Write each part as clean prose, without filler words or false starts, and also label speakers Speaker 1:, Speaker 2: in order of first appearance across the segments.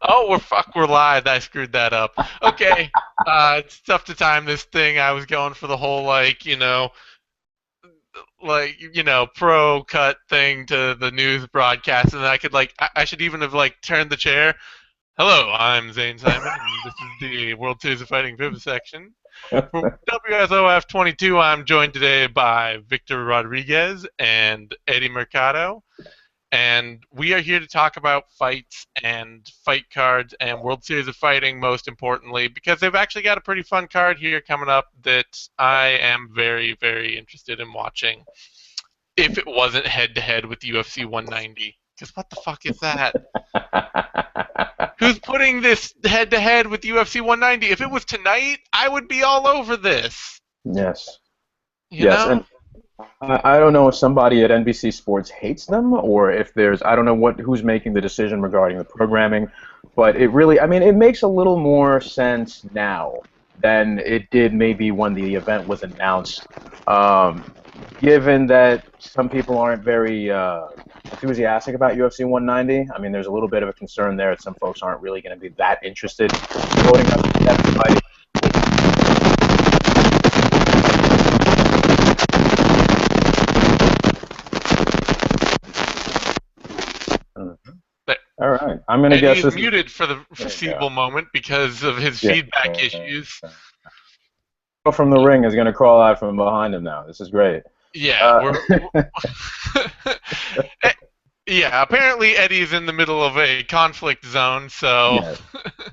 Speaker 1: Oh, we're live. I screwed that up. Okay, it's tough to time this thing. I was going for the whole pro cut thing to the news broadcast, and I could I should even have turned the chair. Hello, I'm Zane Simon, and this is the World Series of Fighting Vivisection. For WSOF 22, I'm joined today by Victor Rodriguez and Eddie Mercado. And we are here to talk about fights and fight cards and World Series of Fighting, most importantly, because they've actually got a pretty fun card here coming up that I am very, very interested in watching. If it wasn't head to head with UFC 190, because what the fuck is that? Who's putting this head to head with UFC 190? If it was tonight, I would be all over this.
Speaker 2: Yes.
Speaker 1: You
Speaker 2: Yes,
Speaker 1: know?
Speaker 2: and I don't know if somebody at NBC Sports hates them or if there's I don't know who's making the decision regarding the programming, but it really I mean it makes a little more sense now than it did maybe when the event was announced. Given that some people aren't very enthusiastic about UFC 190, I mean there's a little bit of a concern there that some folks aren't really going to be that interested in voting up that fight. All right, I'm going to
Speaker 1: Eddie
Speaker 2: guess
Speaker 1: is
Speaker 2: this is.
Speaker 1: muted for the
Speaker 2: There you go.
Speaker 1: foreseeable moment because of his
Speaker 2: Yeah.
Speaker 1: feedback issues.
Speaker 2: From the ring is going to crawl out from behind him now. This is great.
Speaker 1: Yeah,
Speaker 2: Uh,
Speaker 1: we're yeah. Apparently, Eddie's in the middle of a conflict zone, so
Speaker 2: yes,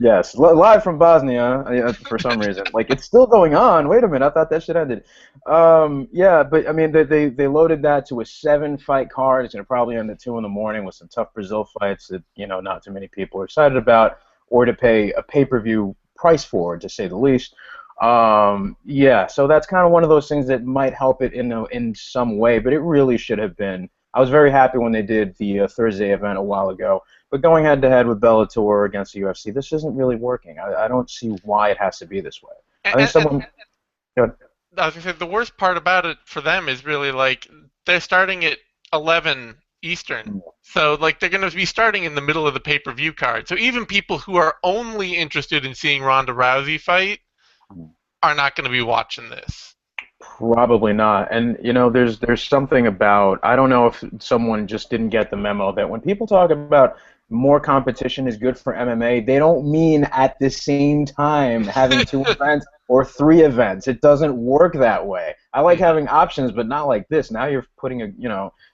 Speaker 2: yes. Live from Bosnia for some reason. Like it's still going on. Wait a minute, I thought that shit ended. Yeah, but I mean they loaded that to a 7-fight card. It's going to probably end at 2 in the morning with some tough Brazil fights that not too many people are excited about, or to pay a pay-per-view price for, to say the least. Yeah, so that's kind of one of those things that might help it in some way, but it really should have been. I was very happy when they did the Thursday event a while ago, but going head to head with Bellator against the UFC, this isn't really working. I don't see why it has to be this way. I think
Speaker 1: and
Speaker 2: someone. Go ahead.
Speaker 1: I was gonna say the worst part about it for them is really they're starting at 11 Eastern, so they're gonna be starting in the middle of the pay-per-view card. So even people who are only interested in seeing Ronda Rousey fight are not gonna be watching this.
Speaker 2: Probably not. And there's something about I don't know if someone just didn't get the memo that when people talk about more competition is good for MMA, they don't mean at the same time having 2 events or 3 events. It doesn't work that way. I like having options, but not like this. Now you're putting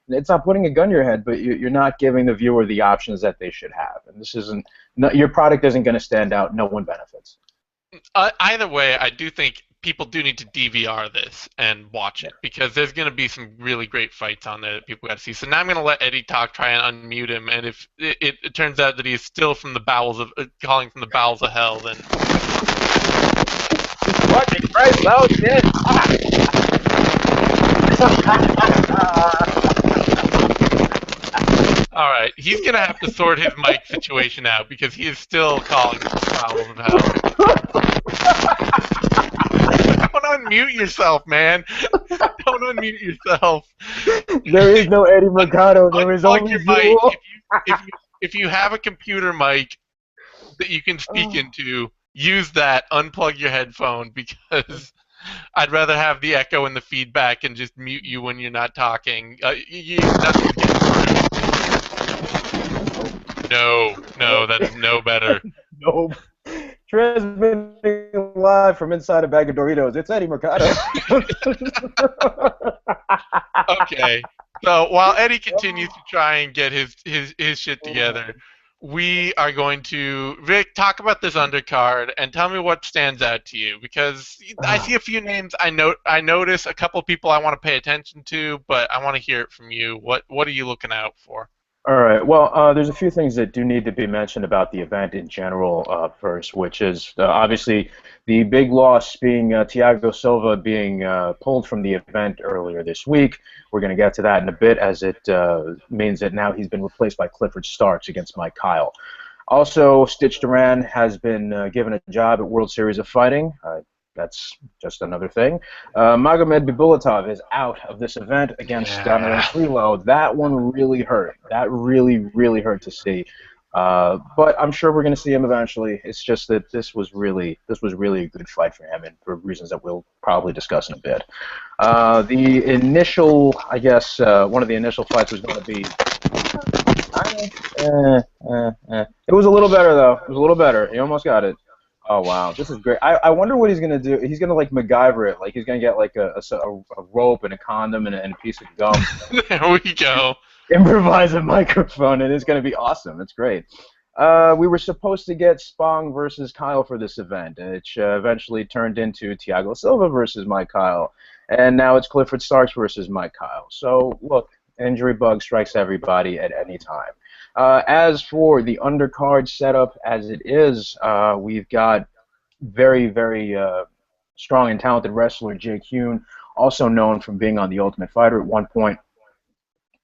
Speaker 2: it's not putting a gun to your head, but you're not giving the viewer the options that they should have. And this isn't, no, your product isn't going to stand out. No one benefits.
Speaker 1: Either way, I do think people do need to DVR this and watch it because there's going to be some really great fights on there that people got to see. So now I'm going to let Eddie talk, try and unmute him, and if it turns out that he is still from the bowels of calling from the bowels of hell, then
Speaker 2: Fucking Christ, oh shit!
Speaker 1: all right, he's going to have to sort his mic situation out because he is still calling from the bowels of hell. Don't unmute yourself, man. Don't unmute yourself.
Speaker 2: There is no Eddie Mercado. There is
Speaker 1: Unplug
Speaker 2: only
Speaker 1: your mic.
Speaker 2: you.
Speaker 1: If you have a computer mic that you can speak into, use that. Unplug your headphone because I'd rather have the echo and the feedback and just mute you when you're not talking. Nothing's getting through. No, that is no better.
Speaker 2: Nope. Transmitting live from inside a bag of Doritos. It's Eddie Mercado.
Speaker 1: Okay. So while Eddie continues to try and get his shit together, we are going to Vic talk about this undercard and tell me what stands out to you because I see a few names I notice a couple of people I want to pay attention to, but I want to hear it from you. What are you looking out for?
Speaker 2: All right. Well, there's a few things that do need to be mentioned about the event in general first, which is obviously the big loss being Thiago Silva being pulled from the event earlier this week. We're going to get to that in a bit, as it means that now he's been replaced by Clifford Starks against Mike Kyle. Also, Stitch Duran has been given a job at World Series of Fighting. That's just another thing. Magomed Bibulatov is out of this event against Donovan Frelo. That one really hurt. That really, really hurt to see. But I'm sure we're going to see him eventually. It's just that this was really a good fight for him, and for reasons that we'll probably discuss in a bit. The initial, I guess, one of the initial fights was going to be. It was a little better though. It was a little better. He almost got it. Oh wow, this is great. I wonder what he's gonna do. He's gonna like MacGyver it. Like he's gonna get like a rope and a condom and a piece of gum.
Speaker 1: There we go.
Speaker 2: Improvise a microphone, and it's going to be awesome. It's great. We were supposed to get Spong versus Kyle for this event, which eventually turned into Thiago Silva versus Mike Kyle, and now it's Clifford Starks versus Mike Kyle. So, look, injury bug strikes everybody at any time. As for the undercard setup as it is, we've got very, very strong and talented wrestler Jake Hune, also known from being on The Ultimate Fighter at one point.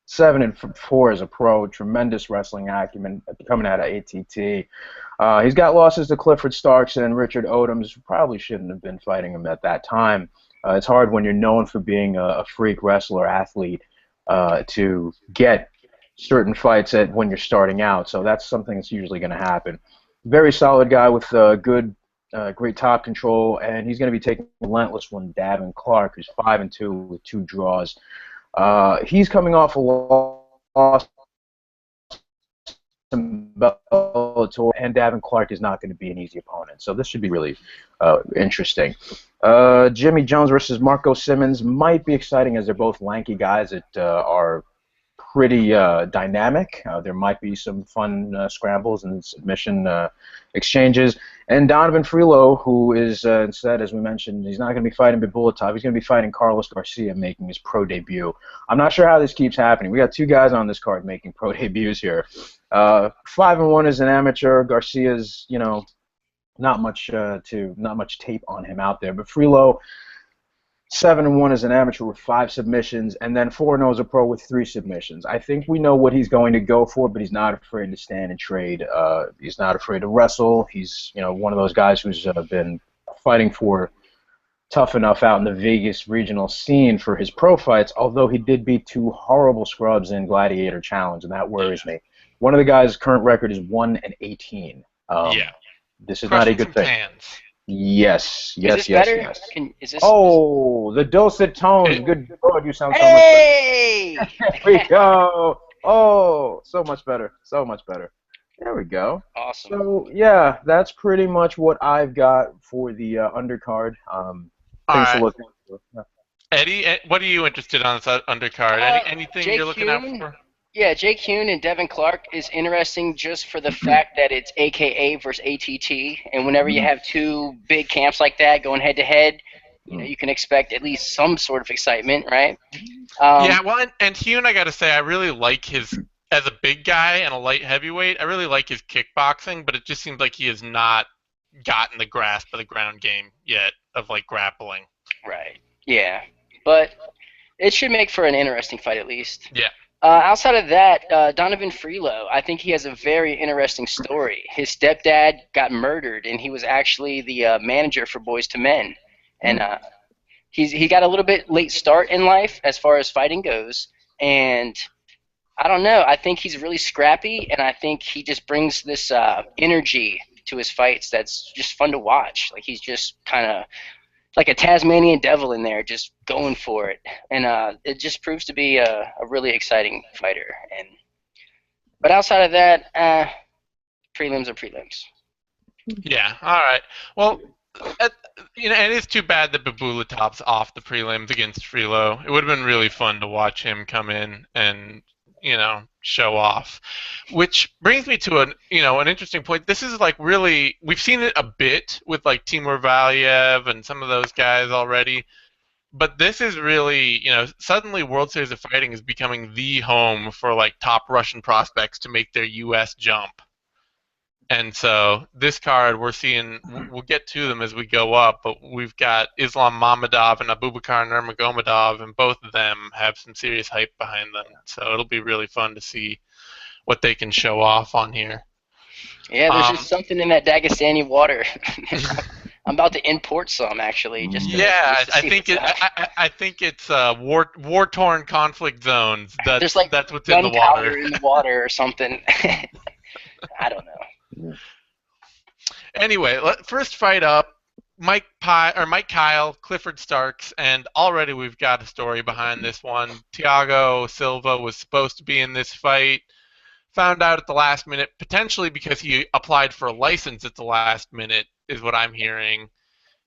Speaker 2: 7-4 as a pro, tremendous wrestling acumen coming out of ATT. He's got losses to Clifford Starks and Richard Odoms, who probably shouldn't have been fighting him at that time. It's hard when you're known for being a freak wrestler, athlete, to get certain fights when you're starting out. So that's something that's usually going to happen. Very solid guy with great top control, and he's going to be taking a relentless one, Davin Clark, who's 5-2 with 2 draws. He's coming off a loss in Bellator, and Davin Clark is not going to be an easy opponent. So this should be really interesting. Jimmy Jones versus Marco Simmons might be exciting, as they're both lanky guys that are pretty dynamic. There might be some fun scrambles and submission exchanges. And Donovan Freelo, who is instead, as we mentioned, he's not going to be fighting Bibulatov. He's going to be fighting Carlos Garcia, making his pro debut. I'm not sure how this keeps happening. We got 2 guys on this card making pro debuts here. 5-1 as an amateur. Garcia's, not much tape on him out there. But Freelo, 7-1 as an amateur with 5 submissions, and then 4-0 as a pro with 3 submissions. I think we know what he's going to go for, but he's not afraid to stand and trade. He's not afraid to wrestle. He's one of those guys who's been fighting for tough enough out in the Vegas regional scene for his pro fights, although he did beat 2 horrible scrubs in Gladiator Challenge, and that worries me. One of the guys' current record is 1-18.
Speaker 1: Yeah.
Speaker 2: This is not a good thing.
Speaker 1: Pans.
Speaker 2: Yes.
Speaker 3: Is this better? Is this,
Speaker 2: oh, the dulcet tones. Good God, you sound so
Speaker 3: hey!
Speaker 2: much better. There we go. Oh, so much better. So much better. There we go.
Speaker 3: Awesome.
Speaker 2: So, yeah, that's pretty much what I've got for the undercard. Things to look into.
Speaker 1: Eddie, what are you interested on this undercard? Anything
Speaker 3: Jake
Speaker 1: you're looking
Speaker 3: Hune,
Speaker 1: out for?
Speaker 3: Yeah, Jake Hune and Devin Clark is interesting just for the fact that it's AKA versus ATT, and whenever you have 2 big camps like that going head-to-head, you can expect at least some sort of excitement, right?
Speaker 1: Yeah, well, and Hune, I got to say, I really like his, as a big guy and a light heavyweight, I really like his kickboxing, but it just seems like he has not gotten the grasp of the ground game yet of, like, grappling.
Speaker 3: Right, yeah. But it should make for an interesting fight at least.
Speaker 1: Yeah.
Speaker 3: Outside of that, Donovan Freelo, I think he has a very interesting story. His stepdad got murdered, and he was actually the manager for Boys to Men. And he got a little bit late start in life as far as fighting goes. And I don't know. I think he's really scrappy, and I think he just brings this energy to his fights that's just fun to watch. Like he's just kind of like a Tasmanian devil in there, just going for it, and it just proves to be a really exciting fighter. But outside of that, prelims are prelims.
Speaker 1: Yeah. All right. Well, it is too bad that Babulatov's off the prelims against Freelo. It would have been really fun to watch him come in and show off. Which brings me to an interesting point. This is like really, we've seen it a bit with like Timur Valiev and some of those guys already, but this is really, suddenly World Series of Fighting is becoming the home for like top Russian prospects to make their U.S. jump. And so this card, we're seeing, we'll get to them as we go up, but we've got Islam Mammadov and Abubakar Nurmagomedov, and both of them have some serious hype behind them. So it'll be really fun to see what they can show off on here.
Speaker 3: Yeah, there's just something in that Dagestani water. I'm about to import some, actually.
Speaker 1: I think it's war-torn conflict zones.
Speaker 3: There's like
Speaker 1: that's what's in the water.
Speaker 3: In the water or something.
Speaker 1: Anyway, first fight up, Mike Kyle, Clifford Starks, and already we've got a story behind this one. Thiago Silva was supposed to be in this fight, found out at the last minute, potentially because he applied for a license at the last minute, is what I'm hearing.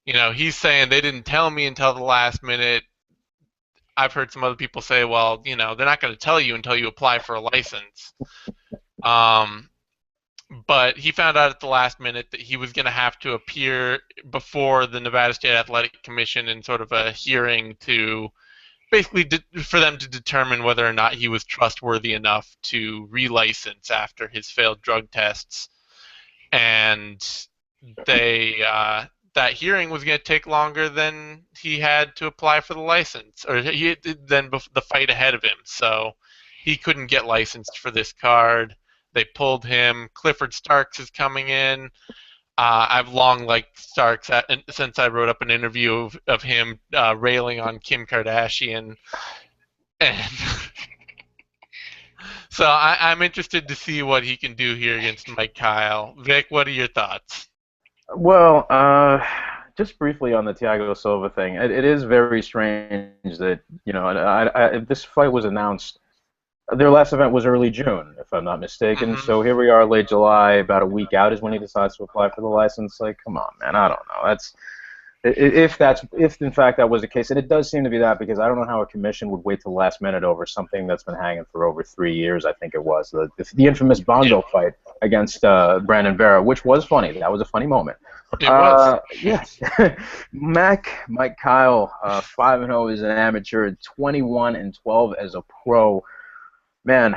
Speaker 1: He's saying they didn't tell me until the last minute. I've heard some other people say, well, they're not going to tell you until you apply for a license. But he found out at the last minute that he was going to have to appear before the Nevada State Athletic Commission in sort of a hearing to basically for them to determine whether or not he was trustworthy enough to relicense after his failed drug tests. And that hearing was going to take longer than he had to apply for the license, or than the fight ahead of him. So he couldn't get licensed for this card. They pulled him. Clifford Starks is coming in. I've long liked Starks since I wrote up an interview of him railing on Kim Kardashian. And so I'm interested to see what he can do here against Mike Kyle. Vic, what are your thoughts?
Speaker 2: Well, just briefly on the Thiago Silva thing, it is very strange that, this fight was announced. Their last event was early June, if I'm not mistaken.
Speaker 1: Mm-hmm.
Speaker 2: So here we are, late July, about a week out is when he decides to apply for the license. Like, come on, man, I don't know. If in fact that was the case, and it does seem to be that, because I don't know how a commission would wait till the last minute over something that's been hanging for over 3 years. I think it was the infamous Bongo fight against Brandon Vera, which was funny. That was a funny moment.
Speaker 1: It was.
Speaker 2: Yes. Mike Kyle, 5-0 as an amateur, 21-12 as a pro. Man,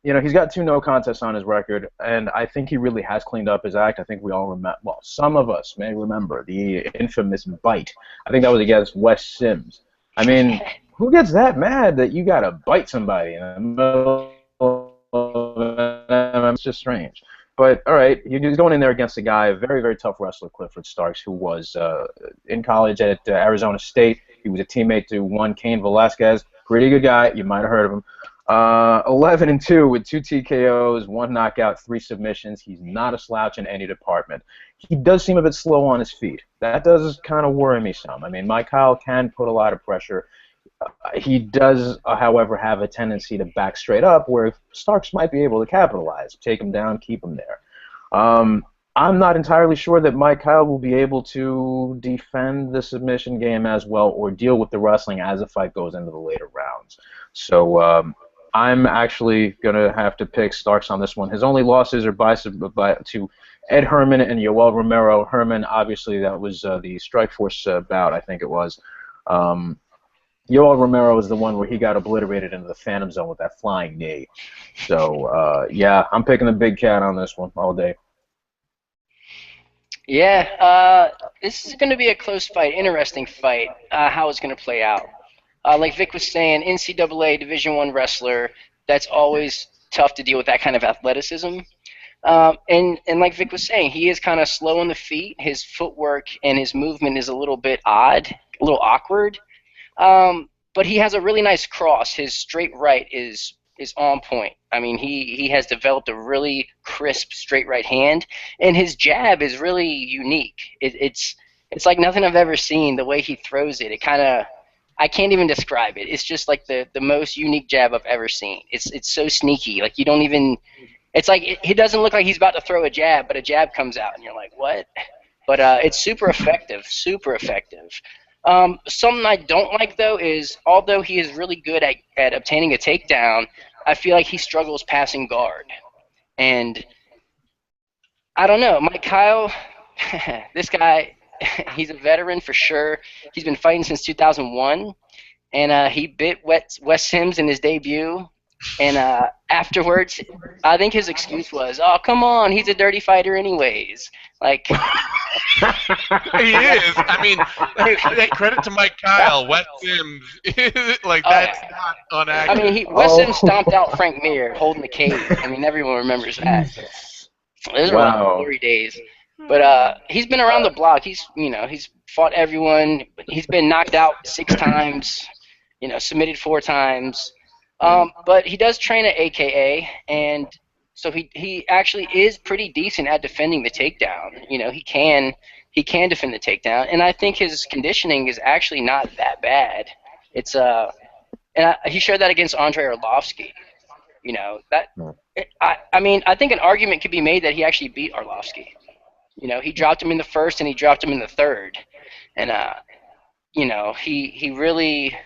Speaker 2: he's got 2 no contests on his record, and I think he really has cleaned up his act. I think we all remember, well, some of us may remember the infamous bite. I think that was against Wes Sims. I mean, who gets that mad that you got to bite somebody in the middle of it's just strange. But, all right, he's going in there against a guy, a very, very tough wrestler, Clifford Starks, who was in college at Arizona State. He was a teammate to one Cain Velasquez. Pretty good guy. You might have heard of him. 11-2 with 2 TKOs, 1 knockout, 3 submissions. He's not a slouch in any department. He does seem a bit slow on his feet. That does kind of worry me some. I mean, Mike Kyle can put a lot of pressure. He does, however, have a tendency to back straight up, where Starks might be able to capitalize, take him down, keep him there. I'm not entirely sure that Mike Kyle will be able to defend the submission game as well or deal with the wrestling as the fight goes into the later rounds. So I'm actually going to have to pick Starks on this one. His only losses are to Ed Herman and Yoel Romero. Herman, obviously, that was the Strikeforce bout, I think it was. Yoel Romero is the one where he got obliterated into the Phantom Zone with that flying knee. So, yeah, I'm picking the big cat on this one all day.
Speaker 3: Yeah, this is going to be a close fight, interesting fight, how it's going to play out. Like Vic was saying, NCAA Division I wrestler, that's always tough to deal with that kind of athleticism. And like Vic was saying, he is kind of slow on the feet. His footwork and his movement is a little bit odd, a little awkward. But he has a really nice cross. His straight right is on point. I mean, he has developed a really crisp straight right hand, and his jab is really unique. It's like nothing I've ever seen. The way he throws it, I can't even describe it. It's just like the most unique jab I've ever seen. It's so sneaky. Like you don't even. It's like he doesn't look like he's about to throw a jab, but a jab comes out, and you're like, what? But it's super effective. Super effective. Something I don't like, though, is although he is really good at obtaining a takedown, I feel like he struggles passing guard. And I don't know. Mike Kyle, this guy, he's a veteran for sure. He's been fighting since 2001, and he bit Wes Sims in his debut. And afterwards, I think his excuse was, "Oh, come on, he's a dirty fighter anyways." Like
Speaker 1: he is. I mean, hey, credit to Mike Kyle. Wes Sims, like that's not on accident.
Speaker 3: I mean, Wes Sims stomped out Frank Mir holding the cage. I mean, everyone remembers that. Those were like glory days. But he's been around the block. He's fought everyone. He's been knocked out 6 times. Submitted 4 times. But he does train at AKA, and So he actually is pretty decent at defending the takedown. You know, he can defend the takedown, and I think his conditioning is actually not that bad. It's he showed that against Andrei Arlovsky. You know that. I mean, I think an argument could be made that he actually beat Arlovsky. You know, he dropped him in the first and he dropped him in the third, and you know, he really.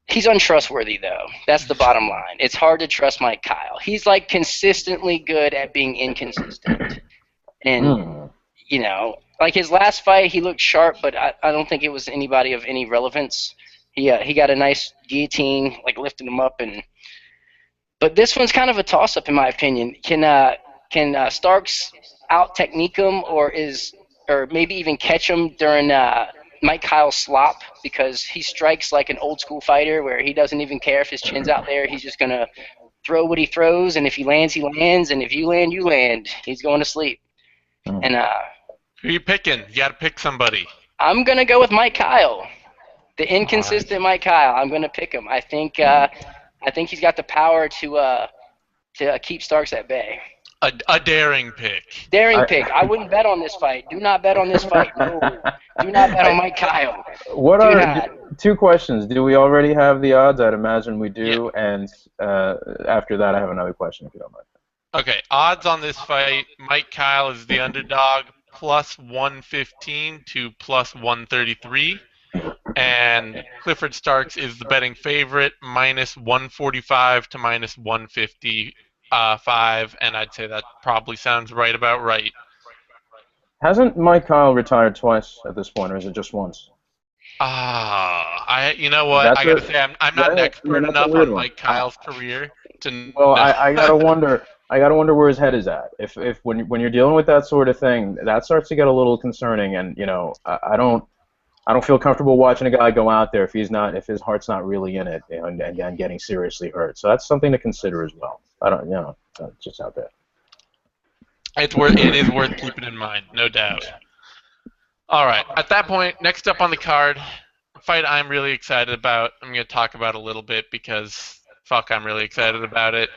Speaker 3: He's untrustworthy, though. That's the bottom line. It's hard to trust Mike Kyle. He's like consistently good at being inconsistent. And, you know, like his last fight, he looked sharp, but I don't think it was anybody of any relevance. He got a nice guillotine, like lifting him up. But this one's kind of a toss-up, in my opinion. Can Starks out-technique him or maybe even catch him during Mike Kyle's slop, because he strikes like an old school fighter where he doesn't even care if his chin's out there. He's just going to throw what he throws, and if he lands, he lands, and if you land, you land. He's going to sleep. And
Speaker 1: who are you picking? You got to pick somebody.
Speaker 3: I'm going to go with Mike Kyle, the inconsistent Mike Kyle. I'm going to pick him. I think he's got the power to keep Starks at bay.
Speaker 1: A daring pick.
Speaker 3: Daring pick. I wouldn't bet on this fight. Do not bet on this fight. No. Do not bet on Mike Kyle.
Speaker 2: Two questions? Do we already have the odds? I'd imagine we do. Yeah. And after that, I have another question, if you don't mind.
Speaker 1: Okay, odds on this fight. Mike Kyle is the underdog, plus 115 to plus 133. And Clifford Starks is the betting favorite, minus 145 to minus 150. 5, and I'd say that probably sounds right about right.
Speaker 2: Hasn't Mike Kyle retired twice at this point, or is it just once?
Speaker 1: You know what? I gotta say, I'm not an expert enough on Mike Kyle's career to.
Speaker 2: Well, I gotta wonder. I gotta wonder where his head is at. If when you're dealing with that sort of thing, that starts to get a little concerning, and you know, I don't feel comfortable watching a guy go out there if his heart's not really in it, and getting seriously hurt. So that's something to consider as well. Just out there.
Speaker 1: It is worth keeping in mind, no doubt. All right, at that point, next up on the card, a fight I'm really excited about. I'm going to talk about a little bit because, I'm really excited about it.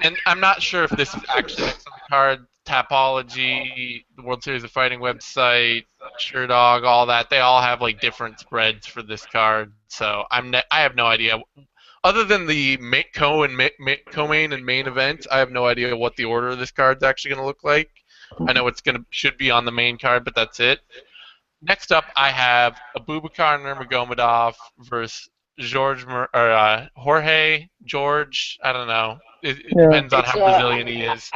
Speaker 1: And I'm not sure if this is actually next on the card. Tapology, the World Series of Fighting website, SureDog, all that, they all have like different spreads for this card. So I have no idea. Other than the co-main and main event, I have no idea what the order of this card is actually going to look like. I know should be on the main card, but that's it. Next up, I have Abubakar Nurmagomedov versus Jorge George. I don't know. It depends on how Brazilian he is.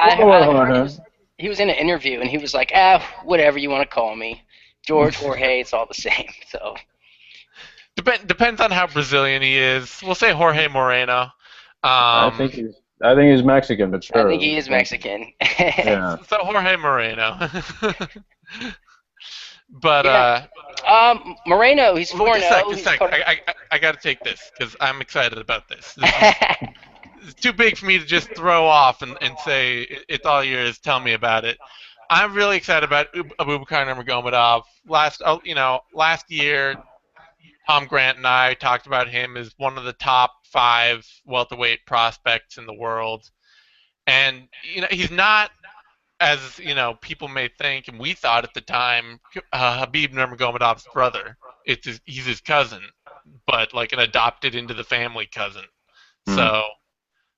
Speaker 3: He was in an interview and he was like, whatever you want to call me, George, Jorge, it's all the same. So.
Speaker 1: Depends on how Brazilian he is. We'll say Jorge Moreno.
Speaker 2: I think he's Mexican, but sure.
Speaker 3: I think he is Mexican.
Speaker 2: Yeah.
Speaker 1: So Jorge Moreno. But
Speaker 3: Moreno, he's 4-0.
Speaker 1: Just a sec. I got to take this because I'm excited about this. It's too big for me to just throw off and say it's all yours. Tell me about it. I'm really excited about Abubakar Nurmagomedov. Last year, Tom Grant and I talked about him as one of the top 5 welterweight prospects in the world. And, he's not, as, people may think, and we thought at the time, Khabib Nurmagomedov's brother. He's his cousin, but like an adopted into the family cousin. So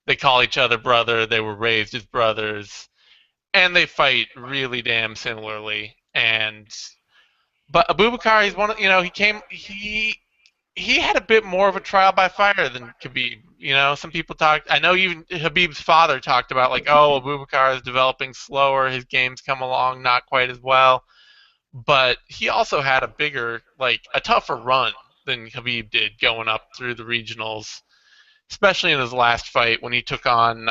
Speaker 1: they call each other brother. They were raised as brothers. And they fight really damn similarly. But Abubakar, he's one of, he had a bit more of a trial by fire than Khabib. Some people I know even Khabib's father talked about Abubakar is developing slower, his game's come along not quite as well. But he also had a tougher run than Khabib did going up through the regionals, especially in his last fight when he took on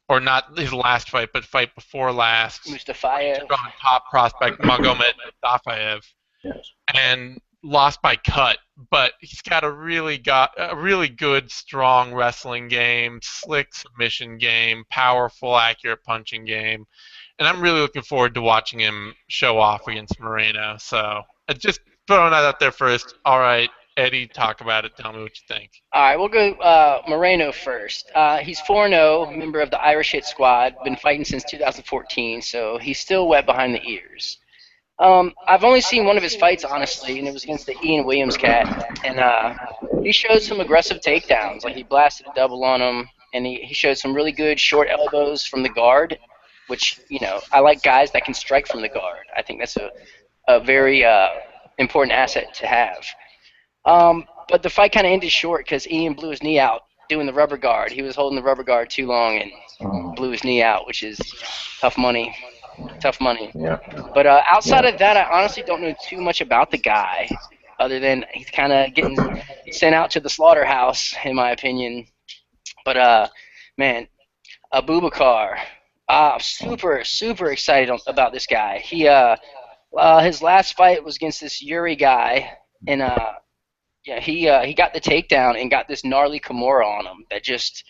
Speaker 1: or not his last fight, but fight before last.
Speaker 3: Mustafayev.
Speaker 1: Took on top prospect Magomed Mustafayev.
Speaker 2: Yes.
Speaker 1: And lost by cut. But he's got a really good, strong wrestling game, slick submission game, powerful, accurate punching game. And I'm really looking forward to watching him show off against Moreno. So just throwing that out there first. All right, Eddie talk about it. Tell me what you think.
Speaker 3: All right, we'll go Moreno first. He's 4-0, member of the Irish Hit Squad, been fighting since 2014, so he's still wet behind the ears. I've only seen one of his fights, honestly, and it was against the Ian Williams cat, and he showed some aggressive takedowns. Like, he blasted a double on him, and he showed some really good short elbows from the guard, which, I like guys that can strike from the guard. I think that's a very important asset to have. But the fight kind of ended short because Ian blew his knee out doing the rubber guard. He was holding the rubber guard too long and blew his knee out, which is tough money. Tough money.
Speaker 2: Yeah.
Speaker 3: But outside of that, I honestly don't know too much about the guy, other than he's kind of getting sent out to the slaughterhouse, in my opinion. But, man, Abubakar, super excited about this guy. His last fight was against this Yuri guy, and he got the takedown and got this gnarly Kimura on him. That just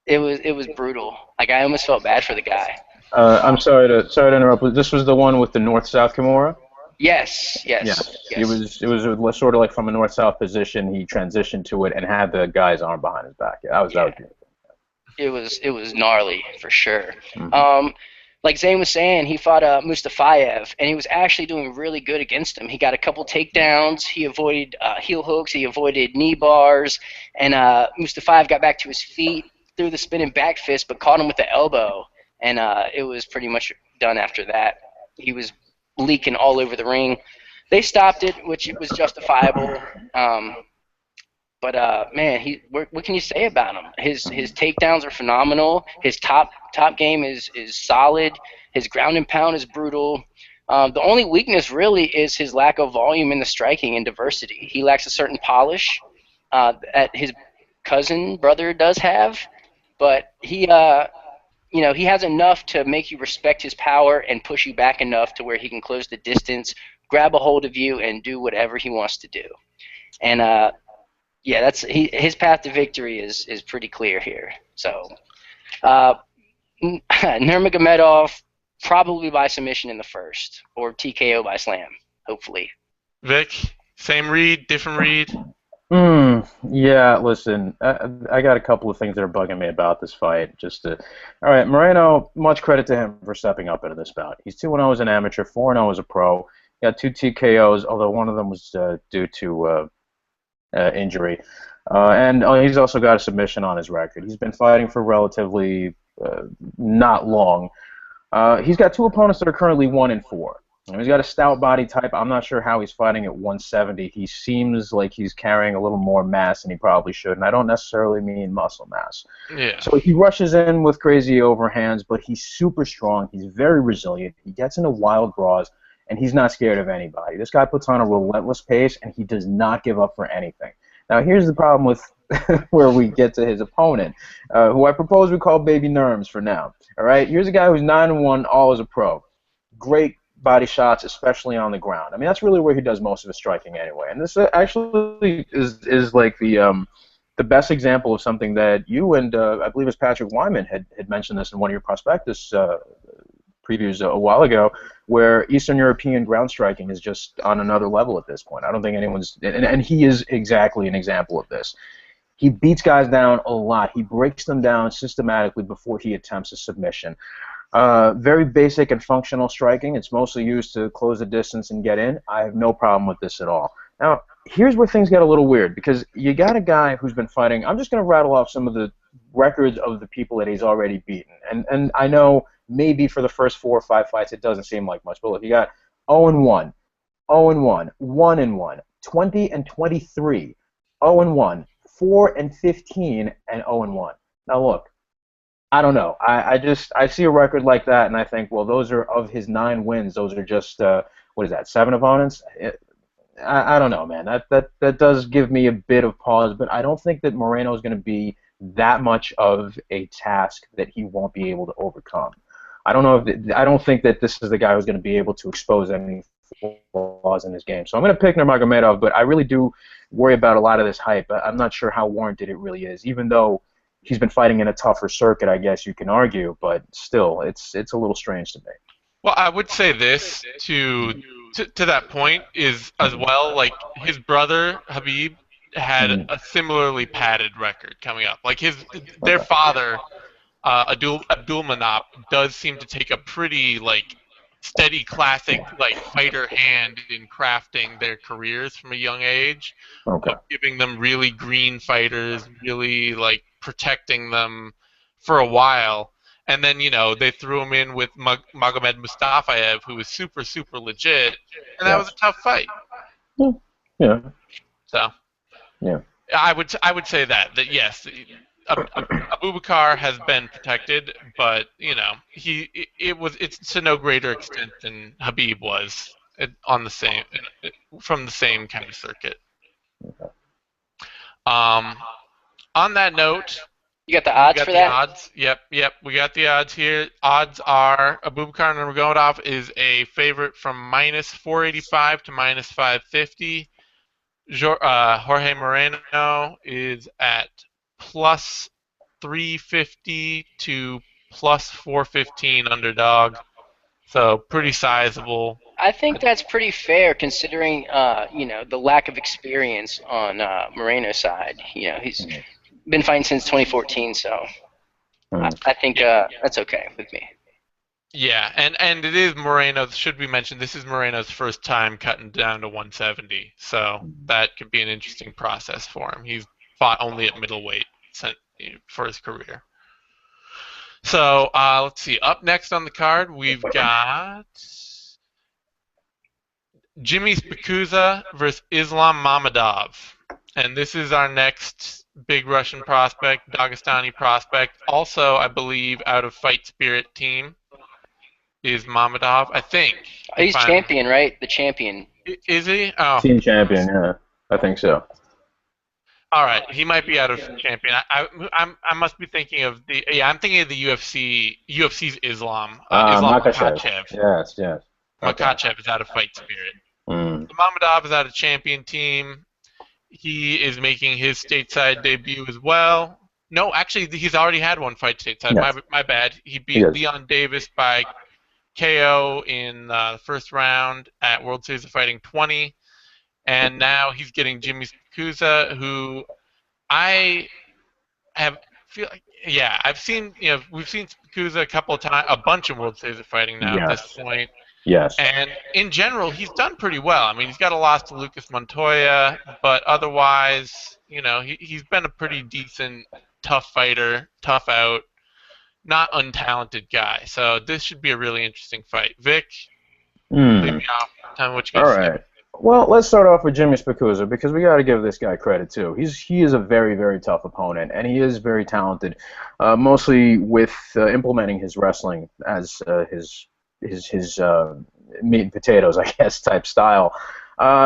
Speaker 3: it was brutal. Like, I almost felt bad for the guy.
Speaker 2: I'm sorry to interrupt. This was the one with the north-south Kimura?
Speaker 3: Yes.
Speaker 2: Yeah. It was sort of like from a north-south position. He transitioned to it and had the guy's arm behind his back. Yeah, that was beautiful.
Speaker 3: It was gnarly for sure. Mm-hmm. Like Zane was saying, he fought Mustafayev, and he was actually doing really good against him. He got a couple takedowns. He avoided heel hooks. He avoided knee bars. And Mustafayev got back to his feet, threw the spinning back fist, but caught him with the elbow. And it was pretty much done after that. He was leaking all over the ring. They stopped it, which was justifiable. But man, what can you say about him? His takedowns are phenomenal. His top game is solid. His ground and pound is brutal. The only weakness really is his lack of volume in the striking and diversity. He lacks a certain polish that his brother does have, but he has enough to make you respect his power and push you back enough to where he can close the distance, grab a hold of you, and do whatever he wants to do. And yeah, his path to victory is pretty clear here. So, Nurmagomedov probably by submission in the first, or TKO by slam, hopefully.
Speaker 1: Vic, same read, different read?
Speaker 2: Yeah, listen, I got a couple of things that are bugging me about this fight. All right, Moreno, much credit to him for stepping up into this bout. He's 2-0 as an amateur, 4-0 as a pro. He got 2 TKOs, although one of them was due to injury. And he's also got a submission on his record. He's been fighting for relatively not long. He's got 2 opponents that are currently 1-4. He's got a stout body type. I'm not sure how he's fighting at 170. He seems like he's carrying a little more mass than he probably should, and I don't necessarily mean muscle mass.
Speaker 1: Yeah.
Speaker 2: So he rushes in with crazy overhands, but he's super strong. He's very resilient. He gets into wild draws, and he's not scared of anybody. This guy puts on a relentless pace, and he does not give up for anything. Now, here's the problem with where we get to his opponent, who I propose we call Baby Nurms for now. All right? Here's a guy who's 9-1, all as a pro. Great body shots, especially on the ground. I mean, that's really where he does most of his striking anyway. And this actually is like the best example of something that you and I believe it was Patrick Wyman had mentioned this in one of your prospectus previews a while ago, where Eastern European ground striking is just on another level at this point. I don't think anyone's and he is exactly an example of this. He beats guys down a lot. He breaks them down systematically before he attempts a submission. Very basic and functional striking. It's mostly used to close the distance and get in. I have no problem with this at all. Now, here's where things get a little weird, because you got a guy who's been fighting. I'm just going to rattle off some of the records of the people that he's already beaten. And I know maybe for the first 4 or 5 fights it doesn't seem like much, but look, you got 0-1, 0-1, 1-1, 20-23, 0-1, 4-15, and 0-1. Now look, I don't know. I see a record like that, and I think, well, those are of his 9 wins. Those are just what is that? 7 opponents? I don't know, man. That does give me a bit of pause, but I don't think that Moreno is going to be that much of a task that he won't be able to overcome. I don't think that this is the guy who's going to be able to expose any flaws in his game. So I'm going to pick Nurmagomedov, but I really do worry about a lot of this hype. I'm not sure how warranted it really is, even though he's been fighting in a tougher circuit, I guess you can argue, but still, it's a little strange to me.
Speaker 1: Well, I would say this to to that point is as well, like his brother Habib had
Speaker 2: Mhm.
Speaker 1: a similarly padded record coming up. Like their
Speaker 2: Okay.
Speaker 1: father, Abdul Manap, does seem to take a pretty like steady classic like fighter hand in crafting their careers from a young age,
Speaker 2: Okay.
Speaker 1: of giving them really green fighters, really like protecting them for a while. And then, they threw him in with Magomed Mustafayev, who was super, super legit, and that was a
Speaker 2: Yes.
Speaker 1: tough fight.
Speaker 2: Yeah. Yeah.
Speaker 1: So
Speaker 2: Yeah.
Speaker 1: I would say that yes, Abubakar has been protected, but it's to no greater extent than Habib was on the same from the same kind of circuit. Um, on that note,
Speaker 3: You got the
Speaker 1: we
Speaker 3: odds
Speaker 1: got
Speaker 3: for
Speaker 1: the
Speaker 3: that?
Speaker 1: odds. Yep. We got the odds here. Odds are Abubakar Nurmagomedov is a favorite from -485 to -550. Jorge Moreno is at +350 to +415 underdog. So pretty sizable.
Speaker 3: I think that's pretty fair considering, the lack of experience on Moreno's side. He's
Speaker 2: Mhm.
Speaker 3: been fighting since 2014, so I think that's okay with me.
Speaker 1: Yeah, and it is Moreno's. Should we mention this is Moreno's first time cutting down to 170, so that could be an interesting process for him. He's fought only at middleweight for his career. So let's see. Up next on the card, we've got Jimmy Pakusa versus Islam Mammadov, and this is our next big Russian prospect, Dagestani prospect. Also, I believe out of Fight Spirit team is Mammadov. I think.
Speaker 3: He's champion, right? The champion.
Speaker 1: Is he? Oh,
Speaker 2: Team champion. Yeah. I think so.
Speaker 1: all right. He might be out of champion. I must be thinking of the. Yeah, I'm thinking of the UFC's Islam. Islam
Speaker 2: Makachev.
Speaker 1: Makhachev.
Speaker 2: Yes. Yes. Okay.
Speaker 1: Makhachev is out of Fight Spirit.
Speaker 2: Mm.
Speaker 1: Mammadov is out of champion team. He is making his stateside debut as well. No, actually, he's already had one fight stateside.
Speaker 2: Yes.
Speaker 1: My bad. He beat
Speaker 2: Yes.
Speaker 1: Leon Davis by KO in the first round at World Series of Fighting 20. And now he's getting Jimmy Pakusa, who I I've seen, we've seen Pakusa a couple of times, a bunch of World Series of Fighting now at this point.
Speaker 2: Yes.
Speaker 1: And in general, he's done pretty well. I mean, he's got a loss to Lucas Montoya, but otherwise, he's been a pretty decent, tough fighter, tough out, not untalented guy. So this should be a really interesting fight. Vic, lead me off. Tell me what you
Speaker 2: All
Speaker 1: got to say.
Speaker 2: right. Well, let's start off with Jimmy Pakusa because we got to give this guy credit too. He is a very, very tough opponent, and he is very talented, mostly with implementing his wrestling as his meat and potatoes, I guess, type style.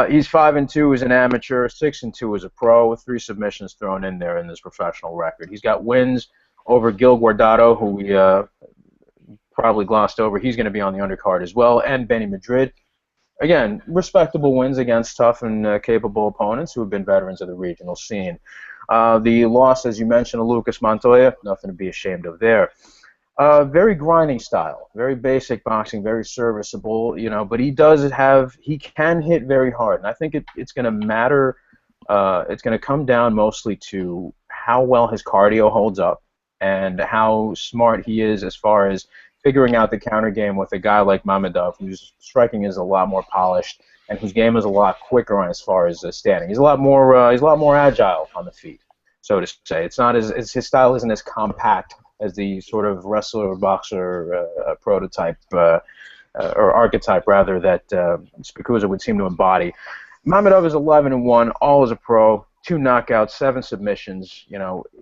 Speaker 2: He's 5-2 as an amateur, 6-2 as a pro, with 3 submissions thrown in there in this professional record. He's got wins over Gil Guardado, who we probably glossed over. He's going to be on the undercard as well, and Benny Madrid. Again, respectable wins against tough and capable opponents who have been veterans of the regional scene. The loss, as you mentioned, of Lucas Montoya, nothing to be ashamed of there. Very grinding style, very basic boxing, very serviceable, but he can hit very hard. And I think it's going to matter, it's going to come down mostly to how well his cardio holds up and how smart he is as far as figuring out the counter game with a guy like Mammadov, whose striking is a lot more polished and whose game is a lot quicker on as far as standing. He's a lot more agile on the feet, so to say. It's not his style isn't as compact as the sort of wrestler or boxer prototype or archetype rather that Pakusa would seem to embody. Mammadov is 11-1, all as a pro. 2 knockouts, 7 submissions.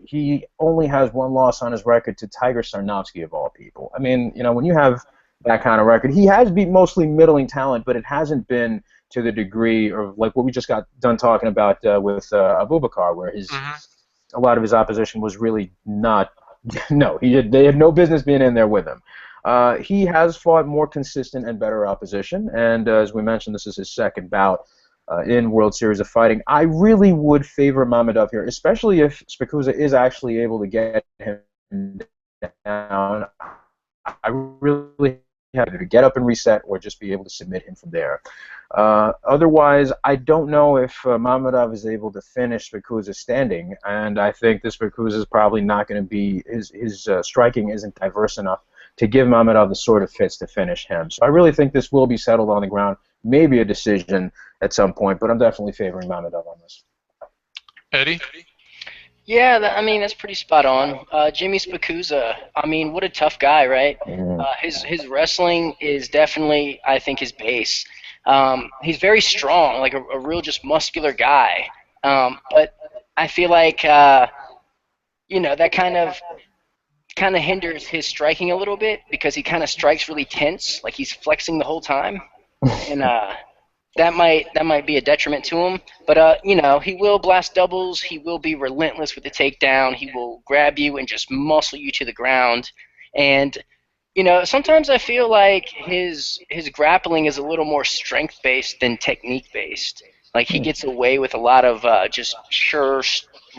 Speaker 2: He only has 1 loss on his record to Tiger Sarnovsky of all people. I mean, when you have that kind of record, he has beat mostly middling talent, but it hasn't been to the degree of like what we just got done talking about with Abubakar, where a lot of his opposition was really not. No, they had no business being in there with him. He has fought more consistent and better opposition, and as we mentioned, this is his second bout in World Series of Fighting. I really would favor Mammadov here, especially if Pakusa is actually able to get him down. I really have to get up and reset or just be able to submit him from there. Otherwise, I don't know if Mammadov is able to finish Pakusa standing, and I think this Pakusa is probably not going to be, his striking isn't diverse enough to give Mammadov the sort of fits to finish him. So I really think this will be settled on the ground, maybe a decision at some point, but I'm definitely favoring Mammadov on this.
Speaker 1: Eddie?
Speaker 3: Yeah, I mean, that's pretty spot on. Jimmy Pakusa, I mean, what a tough guy, right? His wrestling is definitely, I think, his base. He's very strong, like a real just muscular guy. But I feel like, that kind of hinders his striking a little bit because he kind of strikes really tense, like he's flexing the whole time. And that might be a detriment to him. But he will blast doubles. He will be relentless with the takedown. He will grab you and just muscle you to the ground. And sometimes I feel like his grappling is a little more strength based than technique based. Like he gets away with a lot of just sure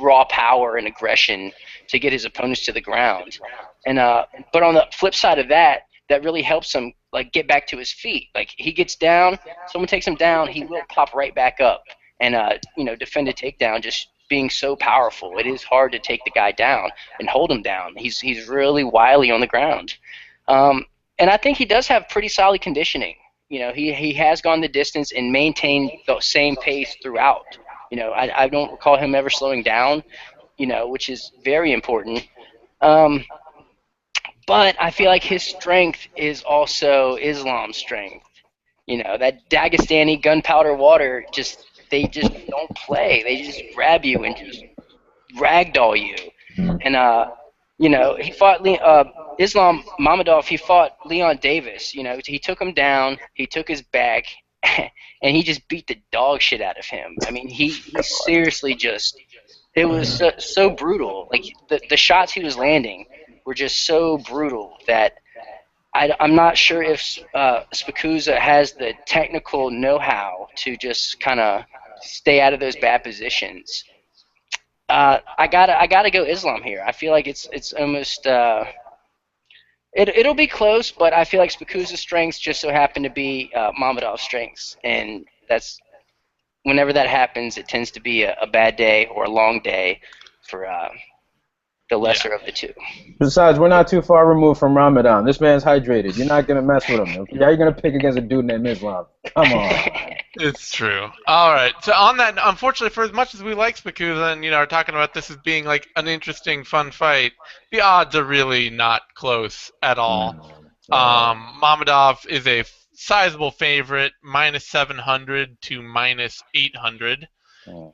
Speaker 3: raw power and aggression to get his opponents to the ground. And but on the flip side of that, that really helps him like get back to his feet. Like he gets down, someone takes him down, he will pop right back up and defend a takedown. Just being so powerful, it is hard to take the guy down and hold him down. He's really wily on the ground, and I think he does have pretty solid conditioning. He has gone the distance and maintained the same pace throughout. I don't recall him ever slowing down, which is very important. But I feel like his strength is also Islam's strength. That Dagestani gunpowder water, they just don't play. They just grab you and just ragdoll you. And, he fought Islam Mammadov, he fought Leon Davis. He took him down, he took his back, and he just beat the dog shit out of him. I mean, he seriously it was so brutal. Like, the shots he was landing were just so brutal that I'm not sure if Pakusa has the technical know-how to just kind of stay out of those bad positions. I gotta go Islam here. I feel like it's almost it'll be close, but I feel like Pakusa's strengths just so happen to be Mammadov's strengths, and that's whenever that happens, it tends to be a bad day or a long day for the lesser of the two.
Speaker 2: Besides, we're not too far removed from Ramadan. This man's hydrated. You're not going to mess with him. How are you going to pick against a dude named Islam? Come on.
Speaker 1: It's true. All right. So on that, unfortunately, for as much as we like Pakusa and are talking about this as being like an interesting, fun fight, the odds are really not close at all. Mammadov is a sizable favorite, minus 700 to minus 800.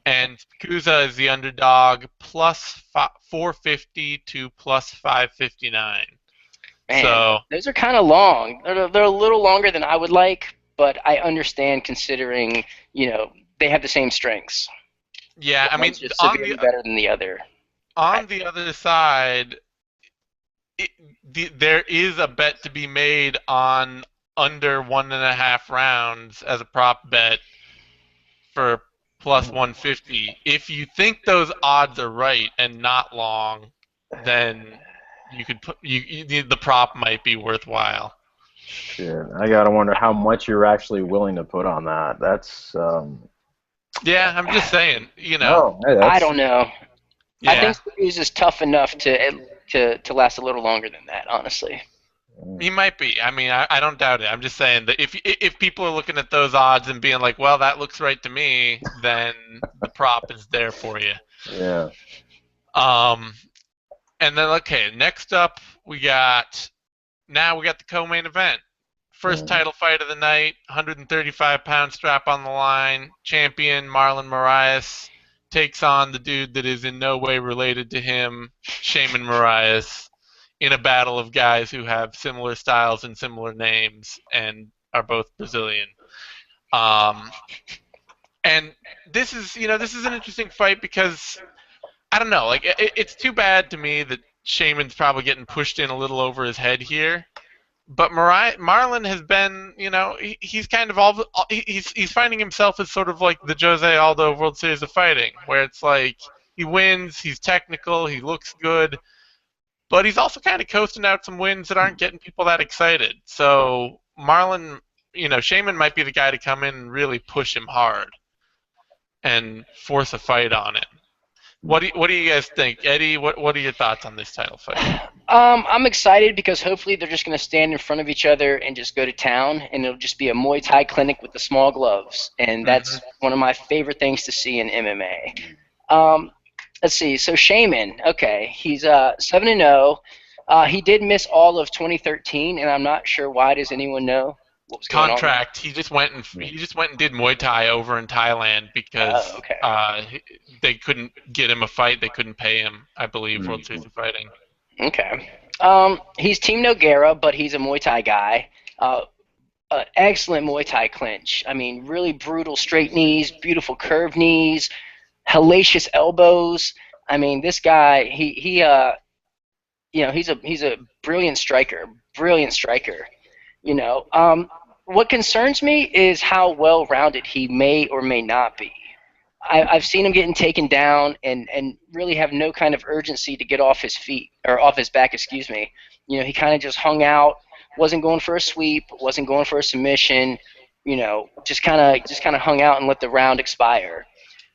Speaker 1: And Pakusa is the underdog, plus 450 to plus 559.
Speaker 3: Man,
Speaker 1: so
Speaker 3: those are kind of long. They're a little longer than I would like, but I understand considering they have the same strengths.
Speaker 1: Yeah, I mean,
Speaker 3: one's just severely better than the other.
Speaker 1: On the other side, there is a bet to be made on under 1.5 rounds as a prop bet for plus 150. If you think those odds are right and not long, then you could put the prop might be worthwhile.
Speaker 2: Shit, I gotta wonder how much you're actually willing to put on that. That's
Speaker 1: yeah, I'm just saying.
Speaker 2: Oh, hey,
Speaker 3: I don't know.
Speaker 1: Yeah.
Speaker 3: I think Pakusa is tough enough to last a little longer than that, honestly.
Speaker 1: He might be. I mean, I don't doubt it. I'm just saying that if people are looking at those odds and being like, well, that looks right to me, then the prop is there for you.
Speaker 2: Yeah.
Speaker 1: And then, okay, next up we got the co-main event. First title fight of the night, 135-pound strap on the line. Champion Marlon Moraes takes on the dude that is in no way related to him, Shaman Moraes, in a battle of guys who have similar styles and similar names and are both Brazilian. And this is an interesting fight because I don't know, like it's too bad to me that Shaman's probably getting pushed in a little over his head here. But Marlon has been, he's kind of he's finding himself as sort of like the Jose Aldo World Series of Fighting, where it's like he wins, he's technical, he looks good, but he's also kind of coasting out some wins that aren't getting people that excited. So Marlon, Shaman might be the guy to come in and really push him hard and force a fight on him. What do you guys think, Eddie? What are your thoughts on this title fight?
Speaker 3: I'm excited because hopefully they're just going to stand in front of each other and just go to town, and it'll just be a Muay Thai clinic with the small gloves, and that's one of my favorite things to see in MMA. Let's see. So Shaman, okay, he's 7-0. He did miss all of 2013, and I'm not sure why. Does anyone know what was going on?
Speaker 1: Contract. He just went and did Muay Thai over in Thailand because they couldn't get him a fight. They couldn't pay him, I believe, World Series of Fighting.
Speaker 3: Okay. He's Team Nogueira, but he's a Muay Thai guy. Excellent Muay Thai clinch. I mean, really brutal straight knees, beautiful curved knees, hellacious elbows. I mean, this guy, he's a brilliant striker. What concerns me is how well-rounded he may or may not be. I've seen him getting taken down and really have no kind of urgency to get off his feet, or off his back, excuse me. He kind of just hung out, wasn't going for a sweep, wasn't going for a submission, just kind of hung out and let the round expire.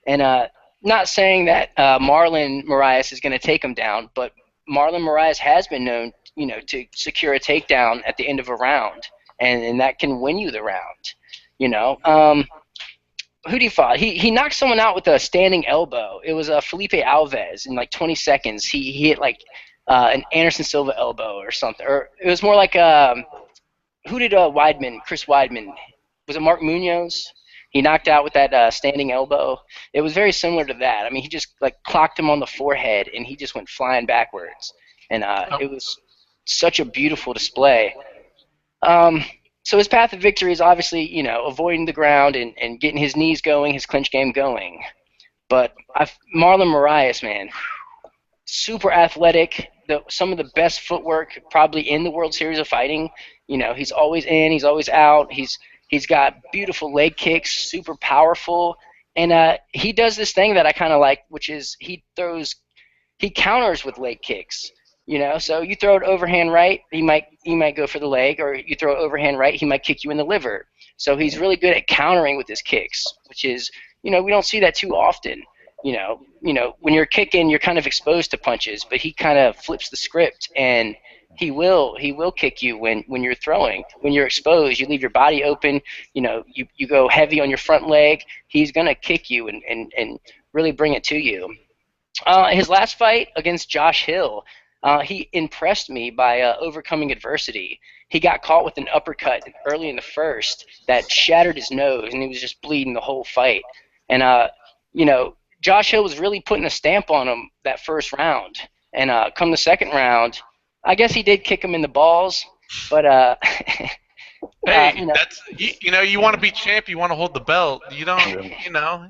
Speaker 3: And not saying that Marlon Moraes is going to take him down, but Marlon Moraes has been known, to secure a takedown at the end of a round, and that can win you the round. Who did he fought? He knocked someone out with a standing elbow. It was Felipe Alves in like 20 seconds. He hit like an Anderson Silva elbow or something. Or it was more like who did Chris Weidman? Was it Mark Munoz? He knocked out with that standing elbow. It was very similar to that. I mean, he just like clocked him on the forehead and he just went flying backwards. And it was such a beautiful display. So his path to victory is obviously, avoiding the ground and getting his knees going, his clinch game going. But Marlon Moraes, man, super athletic, some of the best footwork probably in the World Series of Fighting. He's always in, he's always out. He's got beautiful leg kicks, super powerful, and he does this thing that I kind of like, which is he counters with leg kicks. So you throw it overhand right, he might go for the leg, or you throw it overhand right, he might kick you in the liver. So he's really good at countering with his kicks, which is, we don't see that too often. When you're kicking, you're kind of exposed to punches, but he kind of flips the script, and he will kick you when you're throwing. When you're exposed, you leave your body open, you go heavy on your front leg, he's gonna kick you and really bring it to you. His last fight against Josh Hill, he impressed me by overcoming adversity. He got caught with an uppercut early in the first that shattered his nose, and he was just bleeding the whole fight. And, Josh Hill was really putting a stamp on him that first round. And come the second round, I guess he did kick him in the balls, but
Speaker 1: hey, that's you want to be champ, you want to hold the belt. You don't,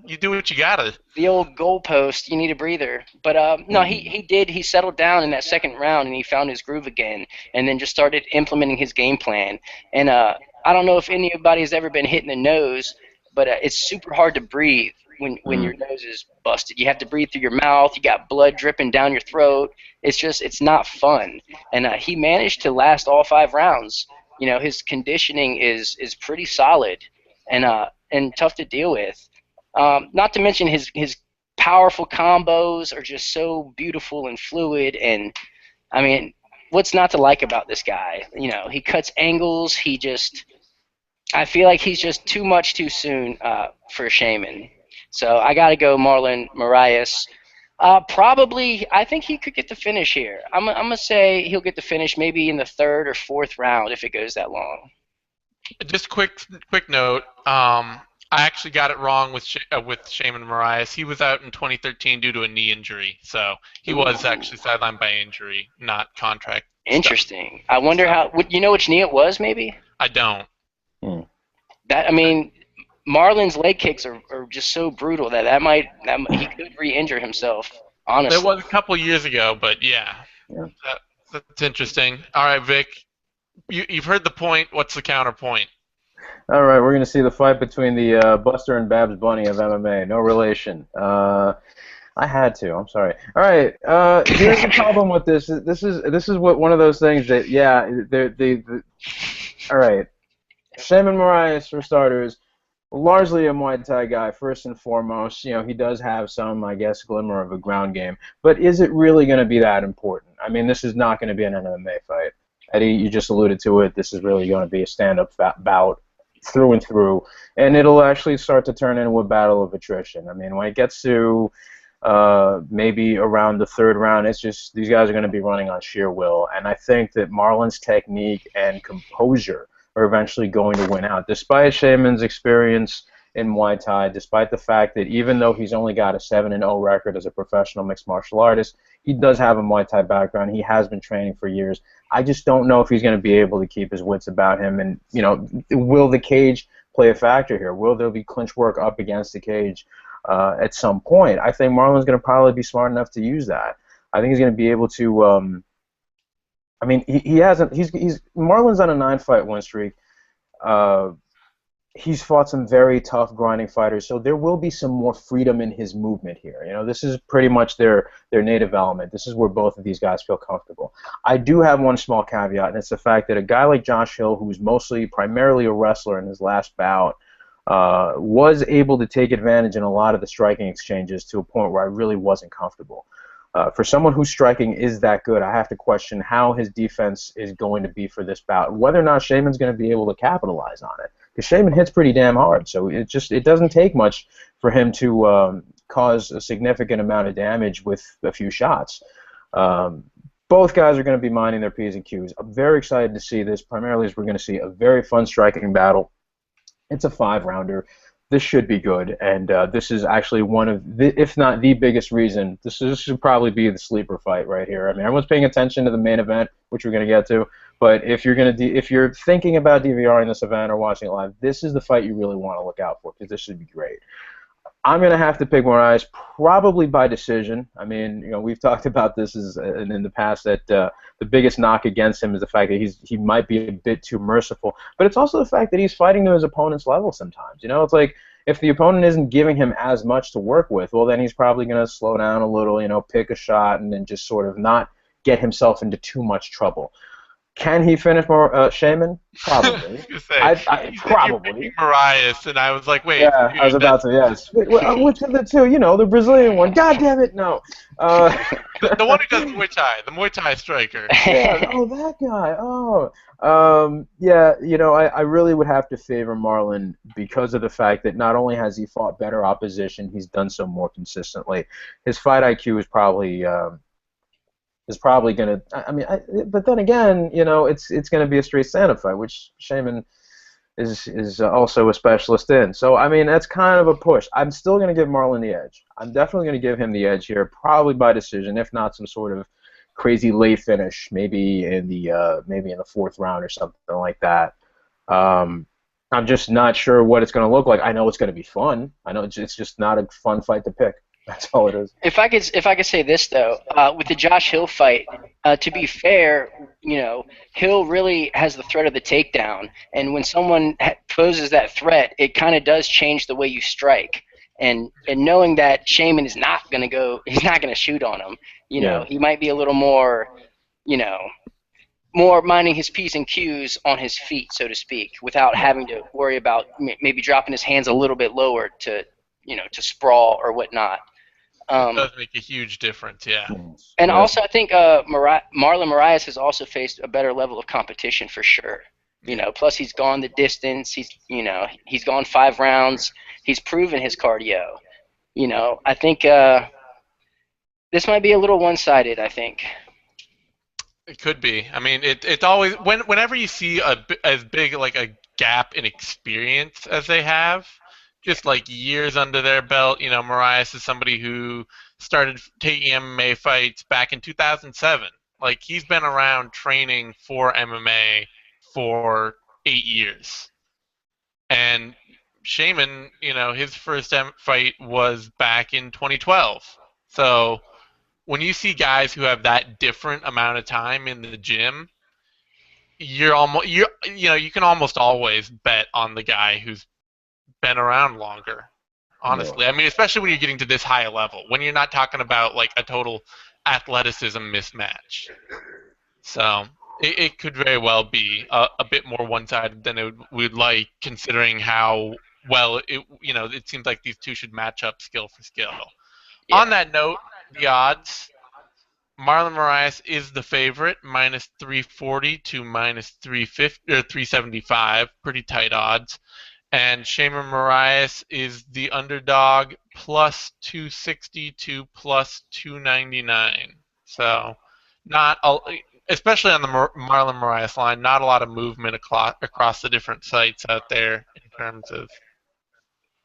Speaker 1: you do what you gotta.
Speaker 3: The old goalpost, you need a breather. But no, he settled down in that second round, and he found his groove again, and then just started implementing his game plan. And I don't know if anybody has ever been hit in the nose, but it's super hard to breathe when your nose is busted. You have to breathe through your mouth. You got blood dripping down your throat. It's not fun. And he managed to last all 5 rounds. His conditioning is pretty solid and tough to deal with. Not to mention his powerful combos are just so beautiful and fluid. And I mean, what's not to like about this guy? He cuts angles. I feel like he's just too much too soon for Shaman. So I got to go Marlon Moraes. Probably, I think he could get the finish here. I'm gonna say he'll get the finish maybe in the 3rd or 4th round if it goes that long.
Speaker 1: Just quick note. I actually got it wrong with Shaman Moraes. He was out in 2013 due to a knee injury, so he was actually sidelined by injury, not contract.
Speaker 3: Interesting. I wonder how. You know which knee it was? Maybe.
Speaker 1: I don't.
Speaker 3: Marlon's leg kicks are just so brutal that he could re-injure himself. Honestly,
Speaker 1: it was a couple years ago, but yeah. That's interesting. All right, Vic, you've heard the point. What's the counterpoint?
Speaker 2: All right, we're going to see the fight between the Buster and Babs Bunny of MMA. No relation. I had to. I'm sorry. All right. Here's the problem with this. This is what one of those things that all right. Shaman Marias, for starters, largely a Muay Thai guy first and foremost. He does have some, I guess, glimmer of a ground game, but is it really going to be that important? I mean, this is not going to be an MMA fight. Eddie, you just alluded to it. This is really going to be a stand-up bout through and through, and it'll actually start to turn into a battle of attrition. I mean, when it gets to maybe around the third round, it's just these guys are going to be running on sheer will, and I think that Marlon's technique and composure are eventually going to win out. Despite Shaman's experience in Muay Thai, despite the fact that even though he's only got a 7-0 record as a professional mixed martial artist, he does have a Muay Thai background. He has been training for years. I just don't know if he's going to be able to keep his wits about him. And, will the cage play a factor here? Will there be clinch work up against the cage at some point? I think Marlon's going to probably be smart enough to use that. I think he's going to be able to I mean, he hasn't. He's Marlon's on a 9-fight win streak. He's fought some very tough, grinding fighters, so there will be some more freedom in his movement here. This is pretty much their native element. This is where both of these guys feel comfortable. I do have one small caveat, and it's the fact that a guy like Josh Hill, who's primarily a wrestler in his last bout, was able to take advantage in a lot of the striking exchanges to a point where I really wasn't comfortable. For someone whose striking is that good, I have to question how his defense is going to be for this bout, whether or not Shaman's going to be able to capitalize on it. Because Shaman hits pretty damn hard, so it doesn't take much for him to cause a significant amount of damage with a few shots. Both guys are going to be minding their P's and Q's. I'm very excited to see this, primarily as we're going to see a very fun striking battle. It's a 5-rounder. This should be good, and this is actually one of the, if not the biggest reason, this should probably be the sleeper fight right here. I mean, everyone's paying attention to the main event, which we're going to get to, but if you're thinking about DVRing this event or watching it live, this is the fight you really want to look out for, because this should be great. I'm going to have to pick Moraes probably by decision. I mean, we've talked about this in the past that the biggest knock against him is the fact that he might be a bit too merciful, but it's also the fact that he's fighting to his opponent's level sometimes. It's like if the opponent isn't giving him as much to work with, well, then he's probably going to slow down a little, pick a shot, and then just sort of not get himself into too much trouble. Can he finish Shaman? Probably. Probably.
Speaker 1: Marias, and I was like, wait.
Speaker 2: Yeah, I was about to, yes. Wait, which of the two? The Brazilian one. God damn it, no.
Speaker 1: The one who does the Muay Thai striker.
Speaker 2: Yeah, that guy. I really would have to favor Marlon because of the fact that not only has he fought better opposition, he's done so more consistently. His fight IQ is probably going to, but then again, it's going to be a straight stand-up fight, which Shaman is also a specialist in. So, I mean, that's kind of a push. I'm still going to give Marlon the edge. I'm definitely going to give him the edge here, probably by decision, if not some sort of crazy late finish, maybe in the 4th round or something like that. I'm just not sure what it's going to look like. I know it's going to be fun. I know it's just not a fun fight to pick. That's all it is.
Speaker 3: If I could say this though, with the Josh Hill fight, to be fair, Hill really has the threat of the takedown, and when someone poses that threat, it kind of does change the way you strike. And knowing that Shaman is not going to go, he's not going to shoot on him. He might be a little more, more minding his P's and Q's on his feet, so to speak, without having to worry about maybe dropping his hands a little bit lower to sprawl or whatnot.
Speaker 1: It does make a huge difference, yeah.
Speaker 3: And also, I think Marlon Marias has also faced a better level of competition for sure. Plus he's gone the distance. He's gone 5 rounds. He's proven his cardio. I think this might be a little one-sided. I think
Speaker 1: it could be. I mean, it's always whenever you see as big like a gap in experience as they have. Just like years under their belt, Marias is somebody who started taking MMA fights back in 2007. Like, he's been around training for MMA for 8 years. And Shaman, his first fight was back in 2012. So when you see guys who have that different amount of time in the gym, you can almost always bet on the guy who's been around longer. honestly. I mean, especially when you're getting to this high a level, when you're not talking about like a total athleticism mismatch. So it could very well be a bit more one-sided than we'd like, considering how well it seems like these two should match up skill for skill. On
Speaker 3: Yeah.
Speaker 1: that note, the odds. Marlon Moraes is the favorite, minus 340 to minus 350 or 375, pretty tight odds. And Shaman Moraes is the underdog, plus 260 to plus 299. So, not a, especially on the Marlon Moraes line, not a lot of movement across the different sites out there in terms of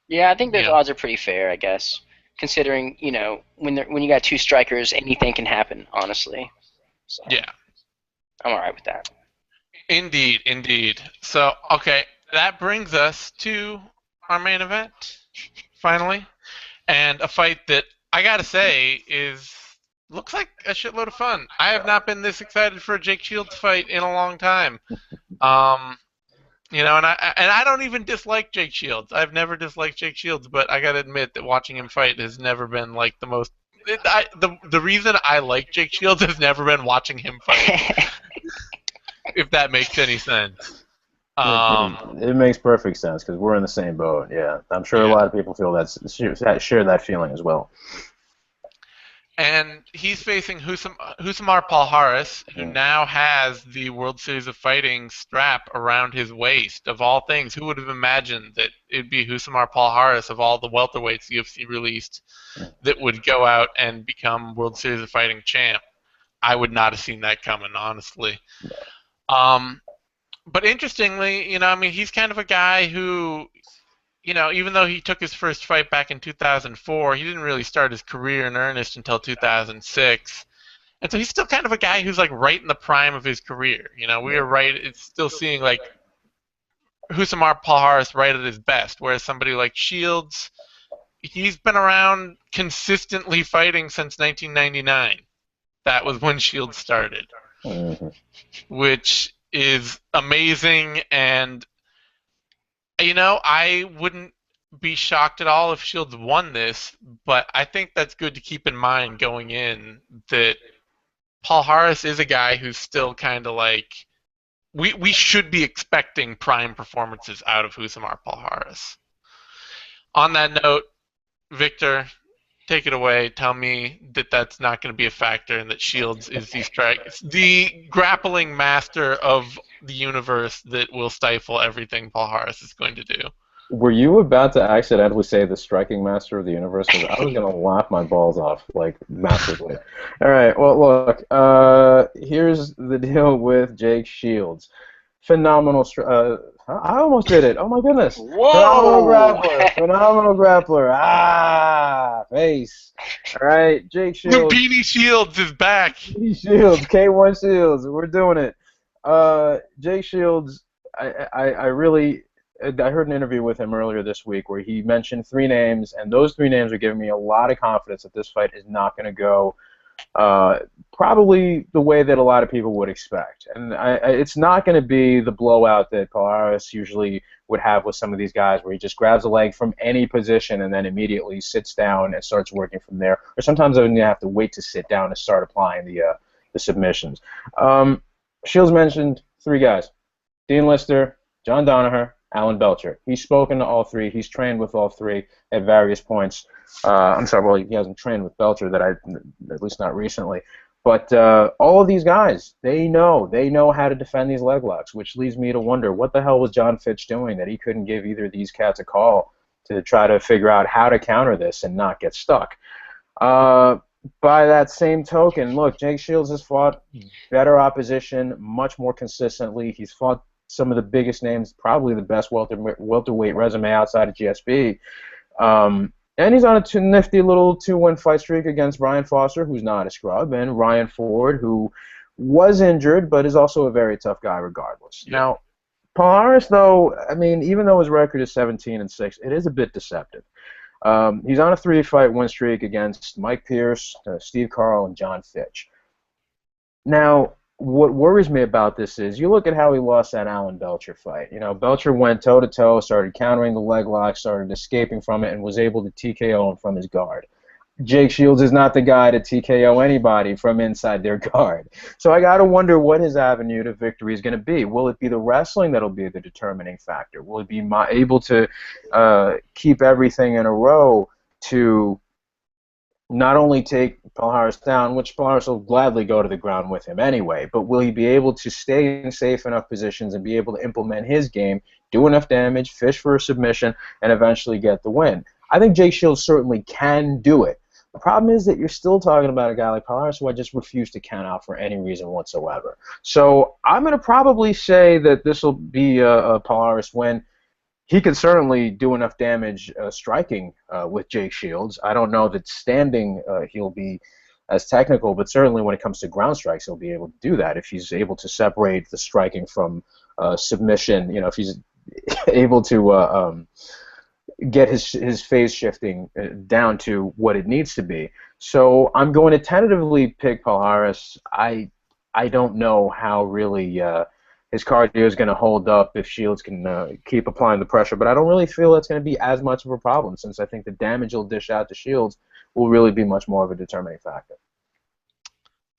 Speaker 3: Yeah, I think
Speaker 1: you
Speaker 3: those
Speaker 1: know.
Speaker 3: odds are pretty fair, I guess, considering when you got two strikers, anything can happen. Honestly, so
Speaker 1: Yeah.
Speaker 3: I'm all right with that.
Speaker 1: Indeed, indeed. So, okay, that brings us to our main event, finally, and a fight that I gotta say looks like a shitload of fun. I have not been this excited for a Jake Shields fight in a long time. Um, and I don't even dislike Jake Shields. I've never disliked Jake Shields, but I gotta admit that watching him fight has never been like the most. The reason I like Jake Shields has never been watching him fight, if that makes any sense.
Speaker 2: It makes perfect sense because we're in the same boat. Yeah, I'm sure a
Speaker 1: Yeah.
Speaker 2: lot of people feel share that feeling as well.
Speaker 1: And he's facing Husamar Palhares, who now has the World Series of Fighting strap around his waist. Of all things, who would have imagined that it'd be Husamar Palhares, of all the welterweights UFC released, that would go out and become World Series of Fighting champ? I would not have seen that coming, honestly. But interestingly, I mean, he's kind of a guy who, even though he took his first fight back in 2004, he didn't really start his career in earnest until 2006. And so he's still kind of a guy who's like right in the prime of his career. We are right. It's still seeing like Husamar Palhares right at his best, whereas somebody like Shields, he's been around consistently fighting since 1999. That was when Shields started, which is amazing. And I wouldn't be shocked at all if Shields won this, but I think that's good to keep in mind going in, that Palhares is a guy who's still kind of like, we should be expecting prime performances out of Husamar Palhares. On that note, Victor, take it away. Tell me that that's not going to be a factor and that Shields is the grappling master of the universe that will stifle everything Palhares is going to do.
Speaker 2: Were you about to accidentally say the striking master of the universe? Because I was going to laugh my balls off, like, massively. All right, well, look, here's the deal with Jake Shields. Phenomenal, I almost did it. Oh, my goodness.
Speaker 3: Whoa!
Speaker 2: Phenomenal grappler. Ah, face. All right, Jake Shields.
Speaker 1: Lupini Shields is back.
Speaker 2: Shields, K1 Shields. We're doing it. Jake Shields, I heard an interview with him earlier this week where he mentioned 3 names, and those 3 names are giving me a lot of confidence that this fight is not going to go probably the way that a lot of people would expect. And it's not going to be the blowout that Palhares usually would have with some of these guys where he just grabs a leg from any position and then immediately sits down and starts working from there. Or sometimes I would have to wait to sit down and start applying the submissions. Shields mentioned 3 guys: Dean Lister, John Danaher, Alan Belcher. He's spoken to all 3. He's trained with all 3 at various points. I'm sorry, well, he hasn't trained with Belcher, at least not recently. But all of these guys, they know how to defend these leg locks, which leads me to wonder, what the hell was John Fitch doing that he couldn't give either of these cats a call to try to figure out how to counter this and not get stuck? By that same token, look, Jake Shields has fought better opposition much more consistently. He's fought some of the biggest names, probably the best welterweight resume outside of GSP. And he's on a nifty little 2-win fight streak against Ryan Foster, who's not a scrub, and Ryan Ford, who was injured but is also a very tough guy regardless. Yeah. Now, Palhares, though, I mean, even though his record is 17-6, it is a bit deceptive. He's on a 3-fight win streak against Mike Pierce, Steve Carl, and John Fitch. Now, what worries me about this is you look at how he lost that Alan Belcher fight. You know, Belcher went toe-to-toe, started countering the leg lock, started escaping from it, and was able to TKO him from his guard. Jake Shields is not the guy to TKO anybody from inside their guard. So I got to wonder what his avenue to victory is going to be. Will it be the wrestling that'll be the determining factor? Will it be able to keep everything in a row to not only take Palhares down, which Palhares will gladly go to the ground with him anyway, but will he be able to stay in safe enough positions and be able to implement his game, do enough damage, fish for a submission, and eventually get the win? I think Jake Shields certainly can do it. The problem is that you're still talking about a guy like Palhares who I just refuse to count out for any reason whatsoever. So I'm going to probably say that this will be a Palhares win. He can certainly do enough damage striking with Jake Shields. I don't know that standing he'll be as technical, but certainly when it comes to ground strikes, he'll be able to do that if he's able to separate the striking from submission. You know, if he's able to get his phase shifting down to what it needs to be. So I'm going to tentatively pick Palhares. I don't know how really his cardio is going to hold up if Shields can keep applying the pressure, but I don't really feel that's going to be as much of a problem since I think the damage he'll dish out to Shields will really be much more of a determining factor.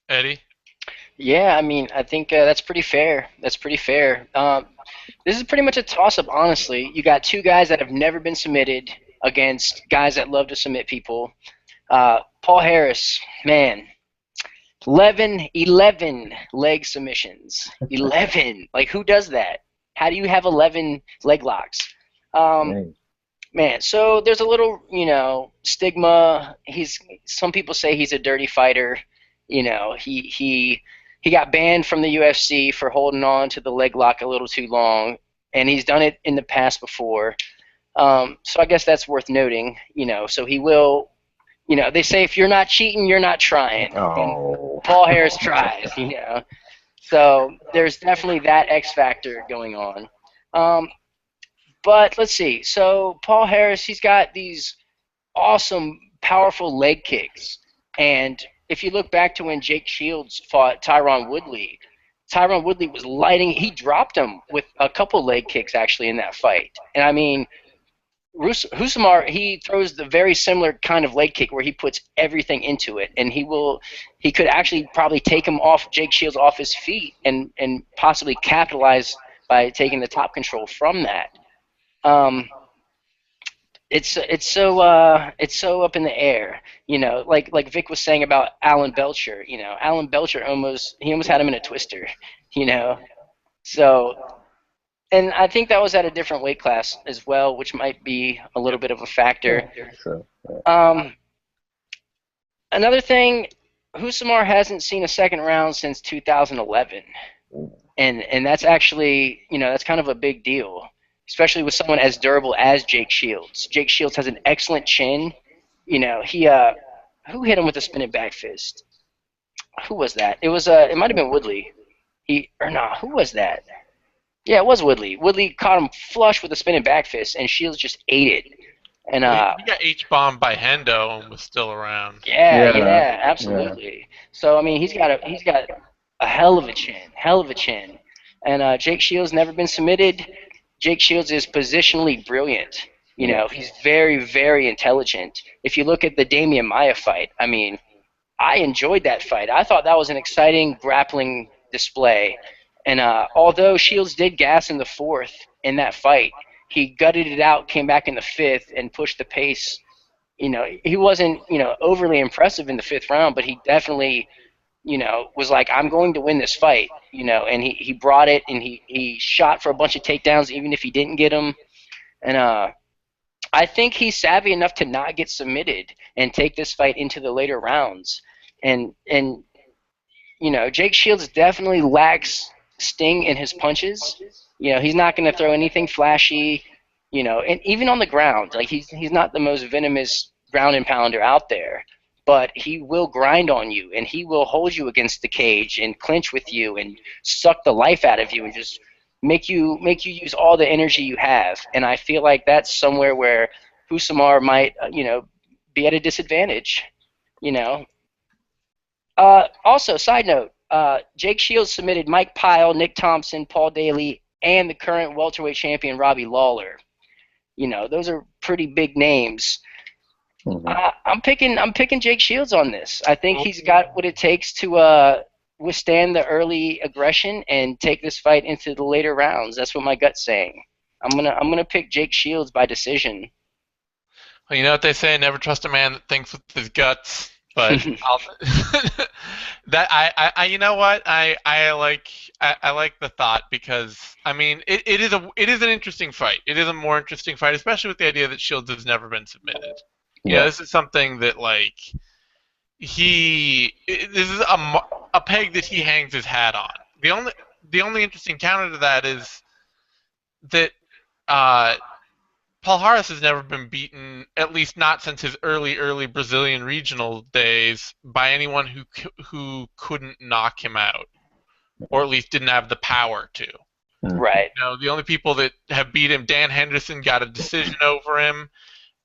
Speaker 1: Eddie?
Speaker 3: Yeah, I mean, I think that's pretty fair. That's pretty fair. This is pretty much a toss-up, honestly. You got two guys that have never been submitted against guys that love to submit people. Palhares, man, 11 leg submissions. 11. Like, who does that? How do you have 11 leg locks? Man, so there's a little, stigma. Some people say he's a dirty fighter. He got banned from the UFC for holding on to the leg lock a little too long, and he's done it in the past before. So I guess that's worth noting. So he will. They say if you're not cheating, you're not trying.
Speaker 2: Oh.
Speaker 3: Palhares tries. So there's definitely that X factor going on. But let's see. So Palhares, he's got these awesome, powerful leg kicks, and if you look back to when Jake Shields fought Tyron Woodley was lighting. He dropped him with a couple leg kicks actually in that fight. And I mean, Husamar, he throws the very similar kind of leg kick where he puts everything into it, and he could actually probably take Jake Shields off his feet and possibly capitalize by taking the top control from that. It's so up in the air, like Vic was saying about Alan Belcher. Alan Belcher almost had him in a twister, So, and I think that was at a different weight class as well, which might be a little bit of a factor.
Speaker 2: Sure. Yeah.
Speaker 3: Another thing, Husamar hasn't seen a second round since 2011, and that's actually that's kind of a big deal. Especially with someone as durable as Jake Shields. Jake Shields has an excellent chin. He who hit him with a spinning back fist? Who was that? It might have been Woodley. Who was that? Yeah, it was Woodley. Woodley caught him flush with a spinning back fist, and Shields just ate it. And
Speaker 1: he got H-bombed by Hendo and was still around.
Speaker 3: Yeah, absolutely. Yeah. So I mean, he's got a hell of a chin. And Jake Shields never been submitted. Jake Shields is positionally brilliant. He's very, very intelligent. If you look at the Damian Maia fight, I mean, I enjoyed that fight. I thought that was an exciting grappling display. And although Shields did gas in the fourth in that fight, he gutted it out, came back in the fifth, and pushed the pace. He wasn't, overly impressive in the fifth round, but he definitely was like, I'm going to win this fight, and he brought it, and he shot for a bunch of takedowns even if he didn't get them. And I think he's savvy enough to not get submitted and take this fight into the later rounds. And Jake Shields definitely lacks sting in his punches. He's not going to throw anything flashy, and even on the ground, like he's not the most venomous ground and pounder out there. But he will grind on you, and he will hold you against the cage and clinch with you and suck the life out of you and just make you use all the energy you have. And I feel like that's somewhere where Husamar might, be at a disadvantage. Also, side note, Jake Shields submitted Mike Pyle, Nick Thompson, Paul Daly, and the current welterweight champion Robbie Lawler. Those are pretty big names. I'm picking Jake Shields on this. I think he's got what it takes to withstand the early aggression and take this fight into the later rounds. That's what my gut's saying. I'm gonna pick Jake Shields by decision.
Speaker 1: Well, you know what they say: never trust a man that thinks with his guts. But you know what? I like the thought because I mean it is an interesting fight. It is a more interesting fight, especially with the idea that Shields has never been submitted. This is something that this is a peg that he hangs his hat on. The only interesting counter to that is that Palhares has never been beaten, at least not since his early Brazilian regional days, by anyone who couldn't knock him out, or at least didn't have the power to.
Speaker 3: Right.
Speaker 1: The only people that have beat him, Dan Henderson got a decision over him,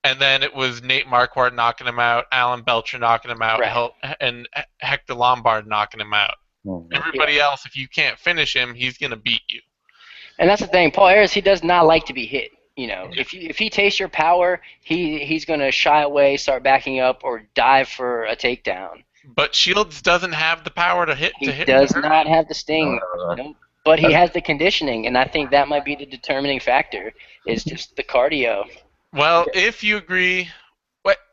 Speaker 1: and then it was Nate Marquardt knocking him out, Alan Belcher knocking him out, and Hector Lombard knocking him out. Everybody else, if you can't finish him, he's gonna beat you.
Speaker 3: And that's the thing. Palhares, he does not like to be hit. If he tastes your power, he's going to shy away, start backing up, or dive for a takedown.
Speaker 1: But Shields doesn't have the power to hit.
Speaker 3: He does not have the sting, but he has the conditioning, and I think that might be the determining factor. Is just the cardio.
Speaker 1: Well, if you agree,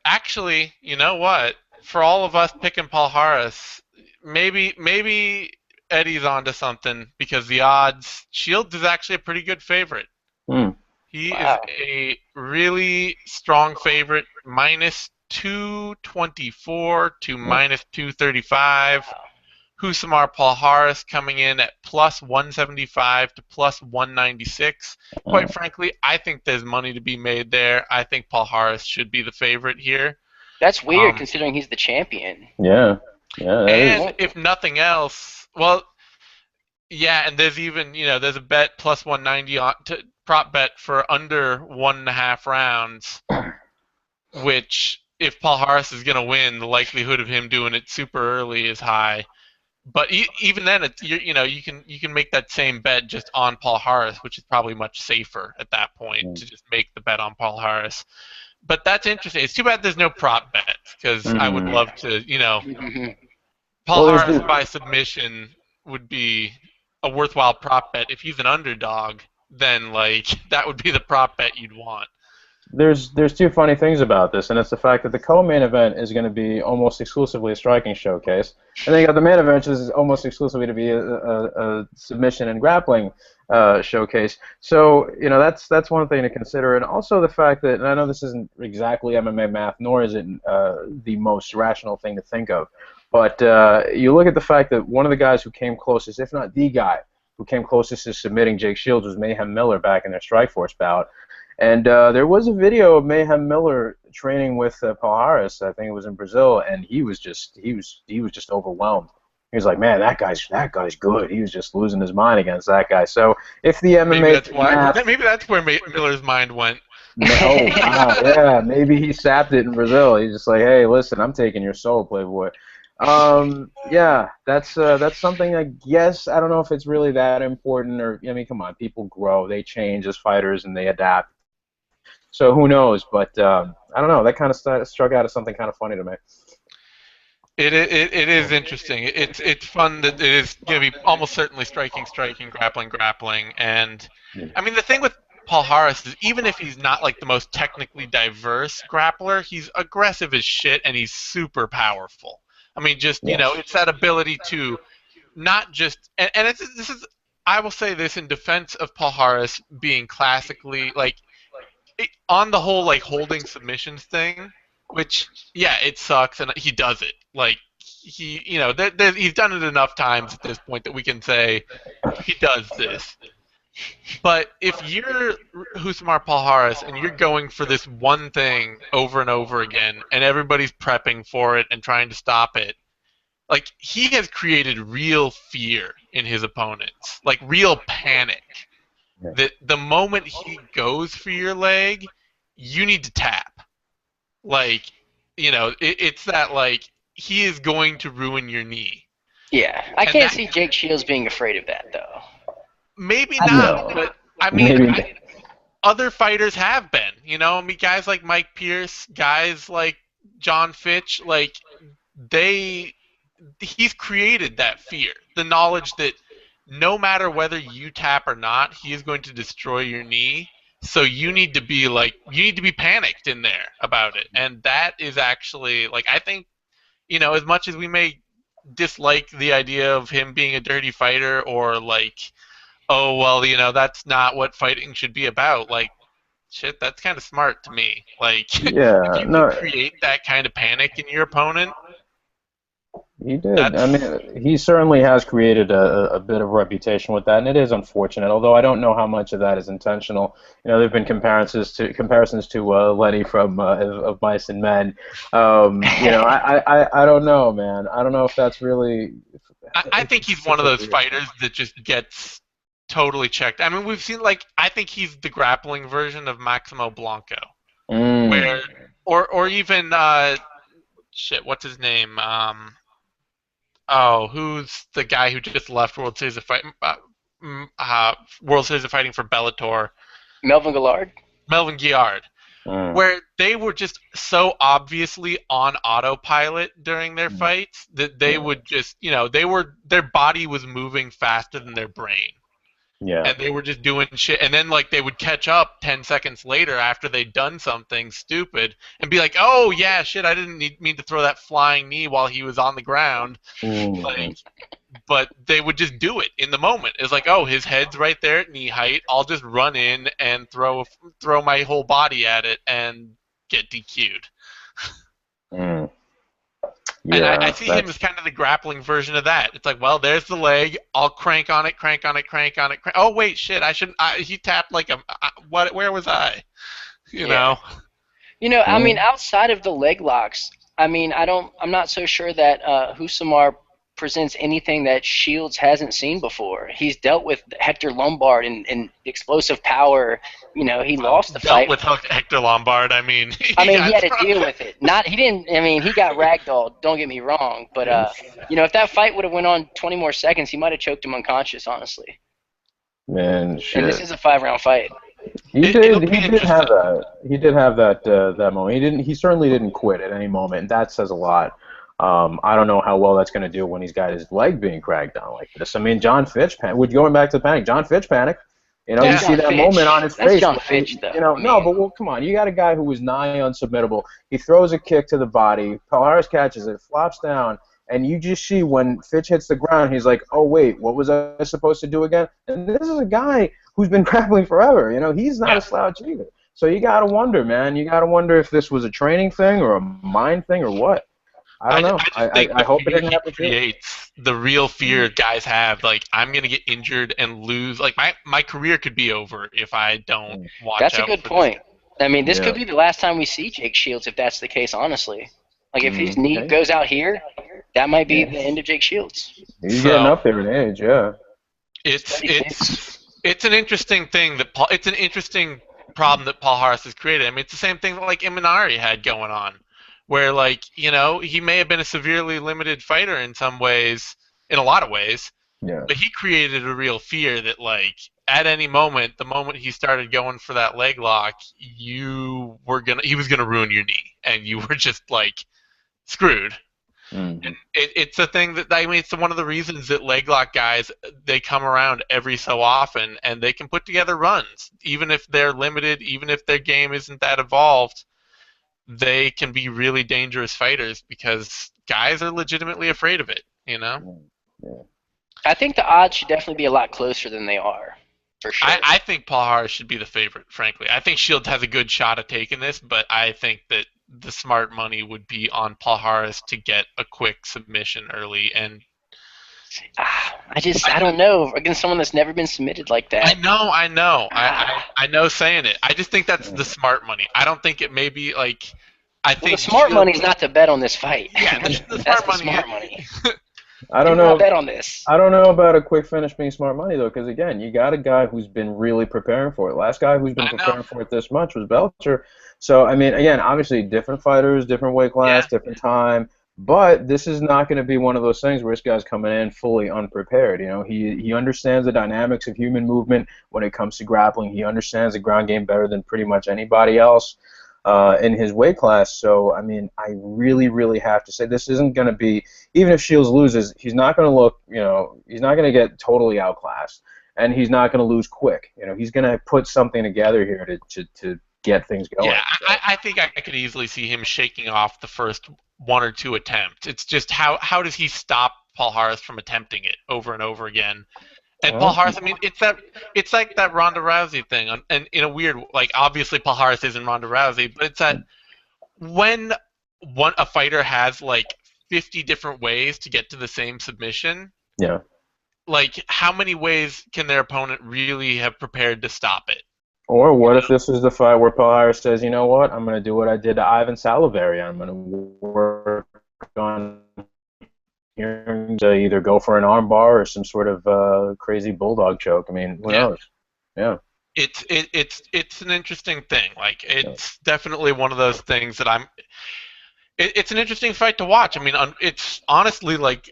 Speaker 1: actually, you know what? For all of us picking Palhares, maybe Eddie's onto something because the odds. Shields is actually a pretty good favorite. He is a really strong favorite, minus 224 to minus 235. Husamar Palhares coming in at plus 175 to plus 196. Quite frankly, I think there's money to be made there. I think Palhares should be the favorite here.
Speaker 3: That's weird considering he's the champion.
Speaker 2: Yeah.
Speaker 1: And if nothing else, well, yeah, and there's even, there's a bet plus 190 prop bet for under 1.5 rounds, which if Palhares is going to win, the likelihood of him doing it super early is high. But even then, you can make that same bet just on Palhares, which is probably much safer at that point to just make the bet on Palhares. But that's interesting. It's too bad there's no prop bet because I would love to, Palhares by submission would be a worthwhile prop bet. If he's an underdog, then that would be the prop bet you'd want.
Speaker 2: There's two funny things about this, and it's the fact that the co-main event is going to be almost exclusively a striking showcase, and then you got the main event, which is almost exclusively to be a submission and grappling showcase. So that's one thing to consider, and also the fact that, and I know this isn't exactly MMA math, nor is it the most rational thing to think of, but you look at the fact that one of the guys who came closest, if not the guy who came closest to submitting Jake Shields, was Mayhem Miller back in their Strikeforce bout. And there was a video of Mayhem Miller training with Palhares. I think it was in Brazil, and he was just overwhelmed. He was like, "Man, that guy's good." He was just losing his mind against that guy. So if the MMA,
Speaker 1: maybe that's where Miller's mind went.
Speaker 2: Oh wow, yeah, maybe he sapped it in Brazil. He's just like, "Hey, listen, I'm taking your soul, Playboy." Yeah, that's something I guess. I don't know if it's really that important, or I mean, come on, people grow, they change as fighters, and they adapt. So who knows? But I don't know. That kind of struck out as something kind of funny to me.
Speaker 1: It is interesting. It's fun that it is going to be almost certainly striking, grappling, and I mean the thing with Palhares is even if he's not the most technically diverse grappler, he's aggressive as shit and he's super powerful. I mean, just it's that ability to not just and this is I will say this in defense of Palhares being classically on the whole holding submissions thing, which it sucks and he does it. He's done it enough times at this point that we can say he does this. But if you're Husamar Palhares and you're going for this one thing over and over again and everybody's prepping for it and trying to stop it, he has created real fear in his opponents, real panic. That the moment he goes for your leg, you need to tap. It's that he is going to ruin your knee.
Speaker 3: Yeah, I
Speaker 1: And
Speaker 3: can't
Speaker 1: that
Speaker 3: see Jake Shields being afraid of that though.
Speaker 1: maybe
Speaker 3: I
Speaker 1: not,
Speaker 2: No,
Speaker 1: but I mean,
Speaker 2: maybe.
Speaker 1: other fighters have been. I mean, guys like Mike Pierce, guys like John Fitch, like they he's created that fear, the knowledge that no matter whether you tap or not, he is going to destroy your knee. So you need to be panicked in there about it. And that is actually like I think, as much as we may dislike the idea of him being a dirty fighter or like, oh well, that's not what fighting should be about, like shit, that's kind of smart to me. Like if
Speaker 2: Yeah,
Speaker 1: you can
Speaker 2: no,
Speaker 1: create that kind of panic in your opponent,
Speaker 2: he did. I
Speaker 1: that's
Speaker 2: mean, he certainly has created a bit of reputation with that, and it is unfortunate. Although I don't know how much of that is intentional. There've been comparisons to Lenny from of Mice and Men. I don't know, man. I don't know if that's really
Speaker 1: I think
Speaker 2: it's
Speaker 1: he's
Speaker 2: such
Speaker 1: one of
Speaker 2: a
Speaker 1: those
Speaker 2: weird thing.
Speaker 1: fighters that just gets totally checked. I mean, we've seen like I think he's the grappling version of Maximo Blanco,
Speaker 2: Mm,
Speaker 1: where or even shit, what's his name? Who's the guy who just left World Series of Fighting for Bellator?
Speaker 3: Melvin Gillard.
Speaker 1: Melvin Guillard,
Speaker 2: mm,
Speaker 1: where they were just so obviously on autopilot during their
Speaker 2: mm,
Speaker 1: fights that they
Speaker 2: yeah,
Speaker 1: would just, their body was moving faster than their brain.
Speaker 2: yeah.
Speaker 1: And they were just doing shit. And then, like, they would catch up 10 seconds later after they'd done something stupid and be like, oh, yeah, shit, I didn't mean to throw that flying knee while he was on the ground. Like,
Speaker 2: Mm,
Speaker 1: but they would just do it in the moment. It's like, oh, his head's right there at knee height. I'll just run in and throw my whole body at it and get DQ'd.
Speaker 2: mm.
Speaker 1: And I
Speaker 2: Yeah,
Speaker 1: see him as
Speaker 2: that's
Speaker 1: kind of the grappling version of that. It's like, well, there's the leg. I'll crank on it, crank on it, crank on it. Oh wait, shit! I shouldn't. He tapped like a. What? Where was I? You
Speaker 3: Yeah.
Speaker 1: know.
Speaker 3: I mean,
Speaker 2: mm,
Speaker 3: outside of the leg locks, I mean, I'm not so sure that Husamar presents anything that Shields hasn't seen before. He's dealt with Hector Lombard and explosive power. He
Speaker 1: Well,
Speaker 3: lost the
Speaker 1: dealt
Speaker 3: fight.
Speaker 1: with Hector Lombard. I mean,
Speaker 3: I
Speaker 1: he
Speaker 3: mean, he
Speaker 1: got
Speaker 3: had to deal with it. Not he didn't. I mean, he got ragdolled. Don't get me wrong, but if that fight would have went on 20 more seconds, he might have choked him unconscious, honestly.
Speaker 2: man,
Speaker 3: And this
Speaker 2: shit.
Speaker 3: is a 5-round fight.
Speaker 2: He
Speaker 1: it'll
Speaker 2: did.
Speaker 1: be
Speaker 2: He did have
Speaker 1: interesting.
Speaker 2: that. He did have that moment. He didn't. He certainly didn't quit at any moment. And that says a lot. I don't know how well that's going to do when he's got his leg being cracked down like this. I mean, John Fitch. Would going back to the panic. John Fitch panicked. You
Speaker 3: That's
Speaker 1: Yeah.
Speaker 2: see
Speaker 3: John
Speaker 2: that moment on
Speaker 3: Fitch.
Speaker 2: his
Speaker 3: That's
Speaker 2: face.
Speaker 3: John Fitch, though. I
Speaker 2: No,
Speaker 3: mean,
Speaker 2: but well, come on. You got a guy who was nigh unsubmittable. He throws a kick to the body. Palhares catches it, flops down, and you just see when Fitch hits the ground, he's like, "Oh wait, what was I supposed to do again?" And this is a guy who's been grappling forever. He's not a
Speaker 1: Yeah.
Speaker 2: slouch either. So you got to wonder, man. You got to wonder if this was a training thing or a mind thing or what. I don't know.
Speaker 1: I just think
Speaker 2: I
Speaker 1: the
Speaker 2: hope it
Speaker 1: fear
Speaker 2: didn't
Speaker 1: he
Speaker 2: happen to you.
Speaker 1: creates, the real fear guys have, like I'm gonna get injured and lose. Like my career could be over if I don't
Speaker 2: Mm,
Speaker 1: watch
Speaker 3: that's a
Speaker 1: out
Speaker 3: good
Speaker 1: for this.
Speaker 3: point. I mean, this
Speaker 2: yeah.
Speaker 3: could be the last time we see Jake Shields if that's the case, honestly. Like, if his knee
Speaker 2: Okay.
Speaker 3: goes out here, that might be
Speaker 2: Yeah.
Speaker 3: the end of Jake Shields.
Speaker 2: He's getting
Speaker 1: So
Speaker 2: up there in age. Yeah.
Speaker 3: He's
Speaker 1: it's
Speaker 3: 36.
Speaker 1: it's an interesting thing that it's an interesting problem that Paul Harris has created. I mean, it's the same thing that like Imanari had going on, where like he may have been a severely limited fighter in some ways, in a lot of ways,
Speaker 2: Yeah.
Speaker 1: but he created a real fear that like at any moment, the moment he started going for that leg lock, he was gonna ruin your knee, and you were just like screwed.
Speaker 2: Hmm.
Speaker 1: It's a thing that I mean, it's one of the reasons that leg lock guys they come around every so often and they can put together runs, even if they're limited, even if their game isn't that evolved. They can be really dangerous fighters because guys are legitimately afraid of it. You know,
Speaker 2: Yeah.
Speaker 3: I think the odds should definitely be a lot closer than they are, for sure.
Speaker 1: I think Paul Harris should be the favorite. Frankly, I think Shields has a good shot at taking this, but I think that the smart money would be on Paul Harris to get a quick submission early and
Speaker 3: I don't know. Against someone that's never been submitted like
Speaker 1: I
Speaker 3: that.
Speaker 1: know, I know.
Speaker 3: Ah.
Speaker 1: I know saying it. I just think that's the smart money. I don't think it may be like I
Speaker 3: Well, the
Speaker 1: think
Speaker 3: smart
Speaker 1: Shield
Speaker 3: money is not to bet on this fight.
Speaker 1: yeah, the
Speaker 3: That's
Speaker 1: smart
Speaker 3: the
Speaker 1: money
Speaker 3: smart money.
Speaker 2: I
Speaker 3: Do
Speaker 2: don't
Speaker 3: not
Speaker 2: know.
Speaker 3: bet on this.
Speaker 2: I don't know about a quick finish being smart money though, because again, you got a guy who's been really preparing for it. Last guy who's been
Speaker 1: I know.
Speaker 2: preparing for it this much was Belcher. So I mean, again, obviously different fighters, different weight
Speaker 1: Yeah.
Speaker 2: class, different time. But this is not going to be one of those things where this guy's coming in fully unprepared. You know, he understands the dynamics of human movement when it comes to grappling. He understands the ground game better than pretty much anybody else in his weight class. So, I mean, I really, really have to say this isn't going to be, even if Shields loses, he's not going to look, you know, he's not going to get totally outclassed, and he's not going to lose quick. You know, he's going to put something together here to get things going.
Speaker 1: Yeah, I think I could easily see him shaking off the first one or two attempts. It's just how does he stop Palhares from attempting it over and over again? And Palhares, I mean, it's like that Ronda Rousey thing, and in a weird, like, obviously Palhares isn't Ronda Rousey, but it's that when a fighter has like 50 different ways to get to the same submission.
Speaker 2: Yeah.
Speaker 1: Like, how many ways can their opponent really have prepared to stop it?
Speaker 2: Or what if this is the fight where Palhares says, you know what, I'm going to do what I did to Ivan Salaverry. I'm going to work on hearing to either go for an armbar or some sort of crazy bulldog choke. I mean, who knows? Yeah.
Speaker 1: It's an interesting thing. Like, it's definitely one of those things that it's an interesting fight to watch. I mean, it's honestly like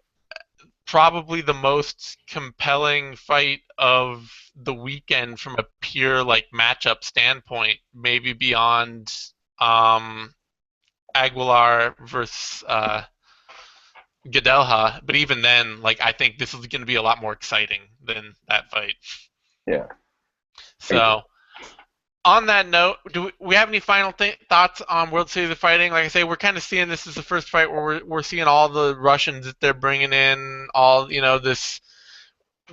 Speaker 1: probably the most compelling fight of the weekend from a pure like matchup standpoint, maybe beyond Aguilar versus Gadelha, but even then, like, I think this is going to be a lot more exciting than that fight.
Speaker 2: Yeah.
Speaker 1: So, on that note, do we have any final thoughts on World Series of Fighting? Like I say, we're kind of seeing this as the first fight where we're seeing all the Russians that they're bringing in, all, you know, this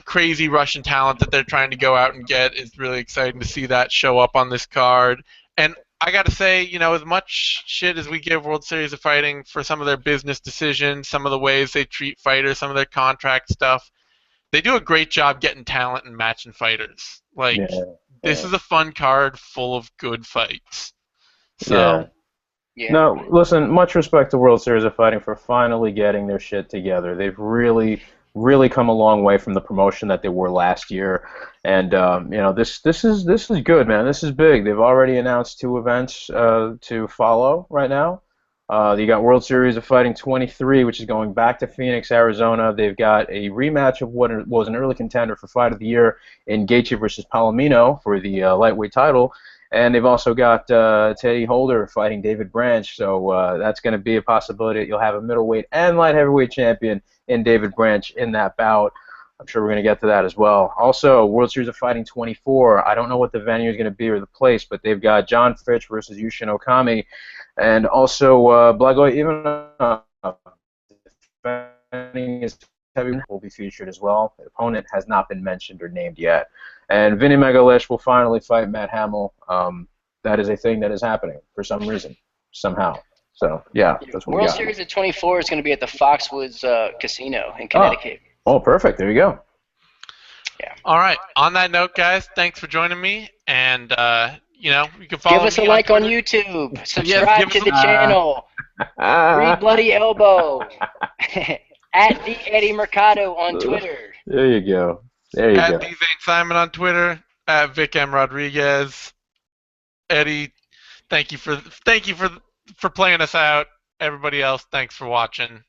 Speaker 1: crazy Russian talent that they're trying to go out and get. It's really exciting to see that show up on this card. And I got to say, you know, as much shit as we give World Series of Fighting for some of their business decisions, some of the ways they treat fighters, some of their contract stuff, they do a great job getting talent and matching fighters. Like, this is a fun card full of good fights. So,
Speaker 3: yeah.
Speaker 2: No, listen, much respect to World Series of Fighting for finally getting their shit together. They've really, really come a long way from the promotion that they were last year. And, you know, this is good, man. This is big. They've already announced 2 events to follow right now. You got World Series of Fighting 23, which is going back to Phoenix, Arizona. They've got a rematch of what was an early contender for Fight of the Year in Gaethje versus Palomino for the lightweight title. And they've also got Teddy Holder fighting David Branch. So that's going to be a possibility that you'll have a middleweight and light heavyweight champion in David Branch in that bout. I'm sure we're going to get to that as well. Also, World Series of Fighting 24. I don't know what the venue is going to be or the place, but they've got John Fitch versus Yushin Okami. And also, Blagoy Ivanov defending his heavyweight will be featured as well. The opponent has not been mentioned or named yet. And Vinny Megalesh will finally fight Matt Hamill. That is a thing that is happening for some reason, somehow. So, yeah, that's what we got.
Speaker 3: World Series of 24 is going to be at the Foxwoods Casino in Connecticut.
Speaker 2: Oh, perfect. There you go.
Speaker 3: Yeah.
Speaker 1: All right. On that note, guys, thanks for joining me. And, you know, you can follow me.
Speaker 3: Give us a like on YouTube. Subscribe to the channel. Read Bloody Elbow. At the Eddie Mercado on Twitter.
Speaker 2: There you go. There you go.
Speaker 1: At the Zane Simon on Twitter. At Vic M Rodriguez. Eddie, thank you for playing us out. Everybody else, thanks for watching.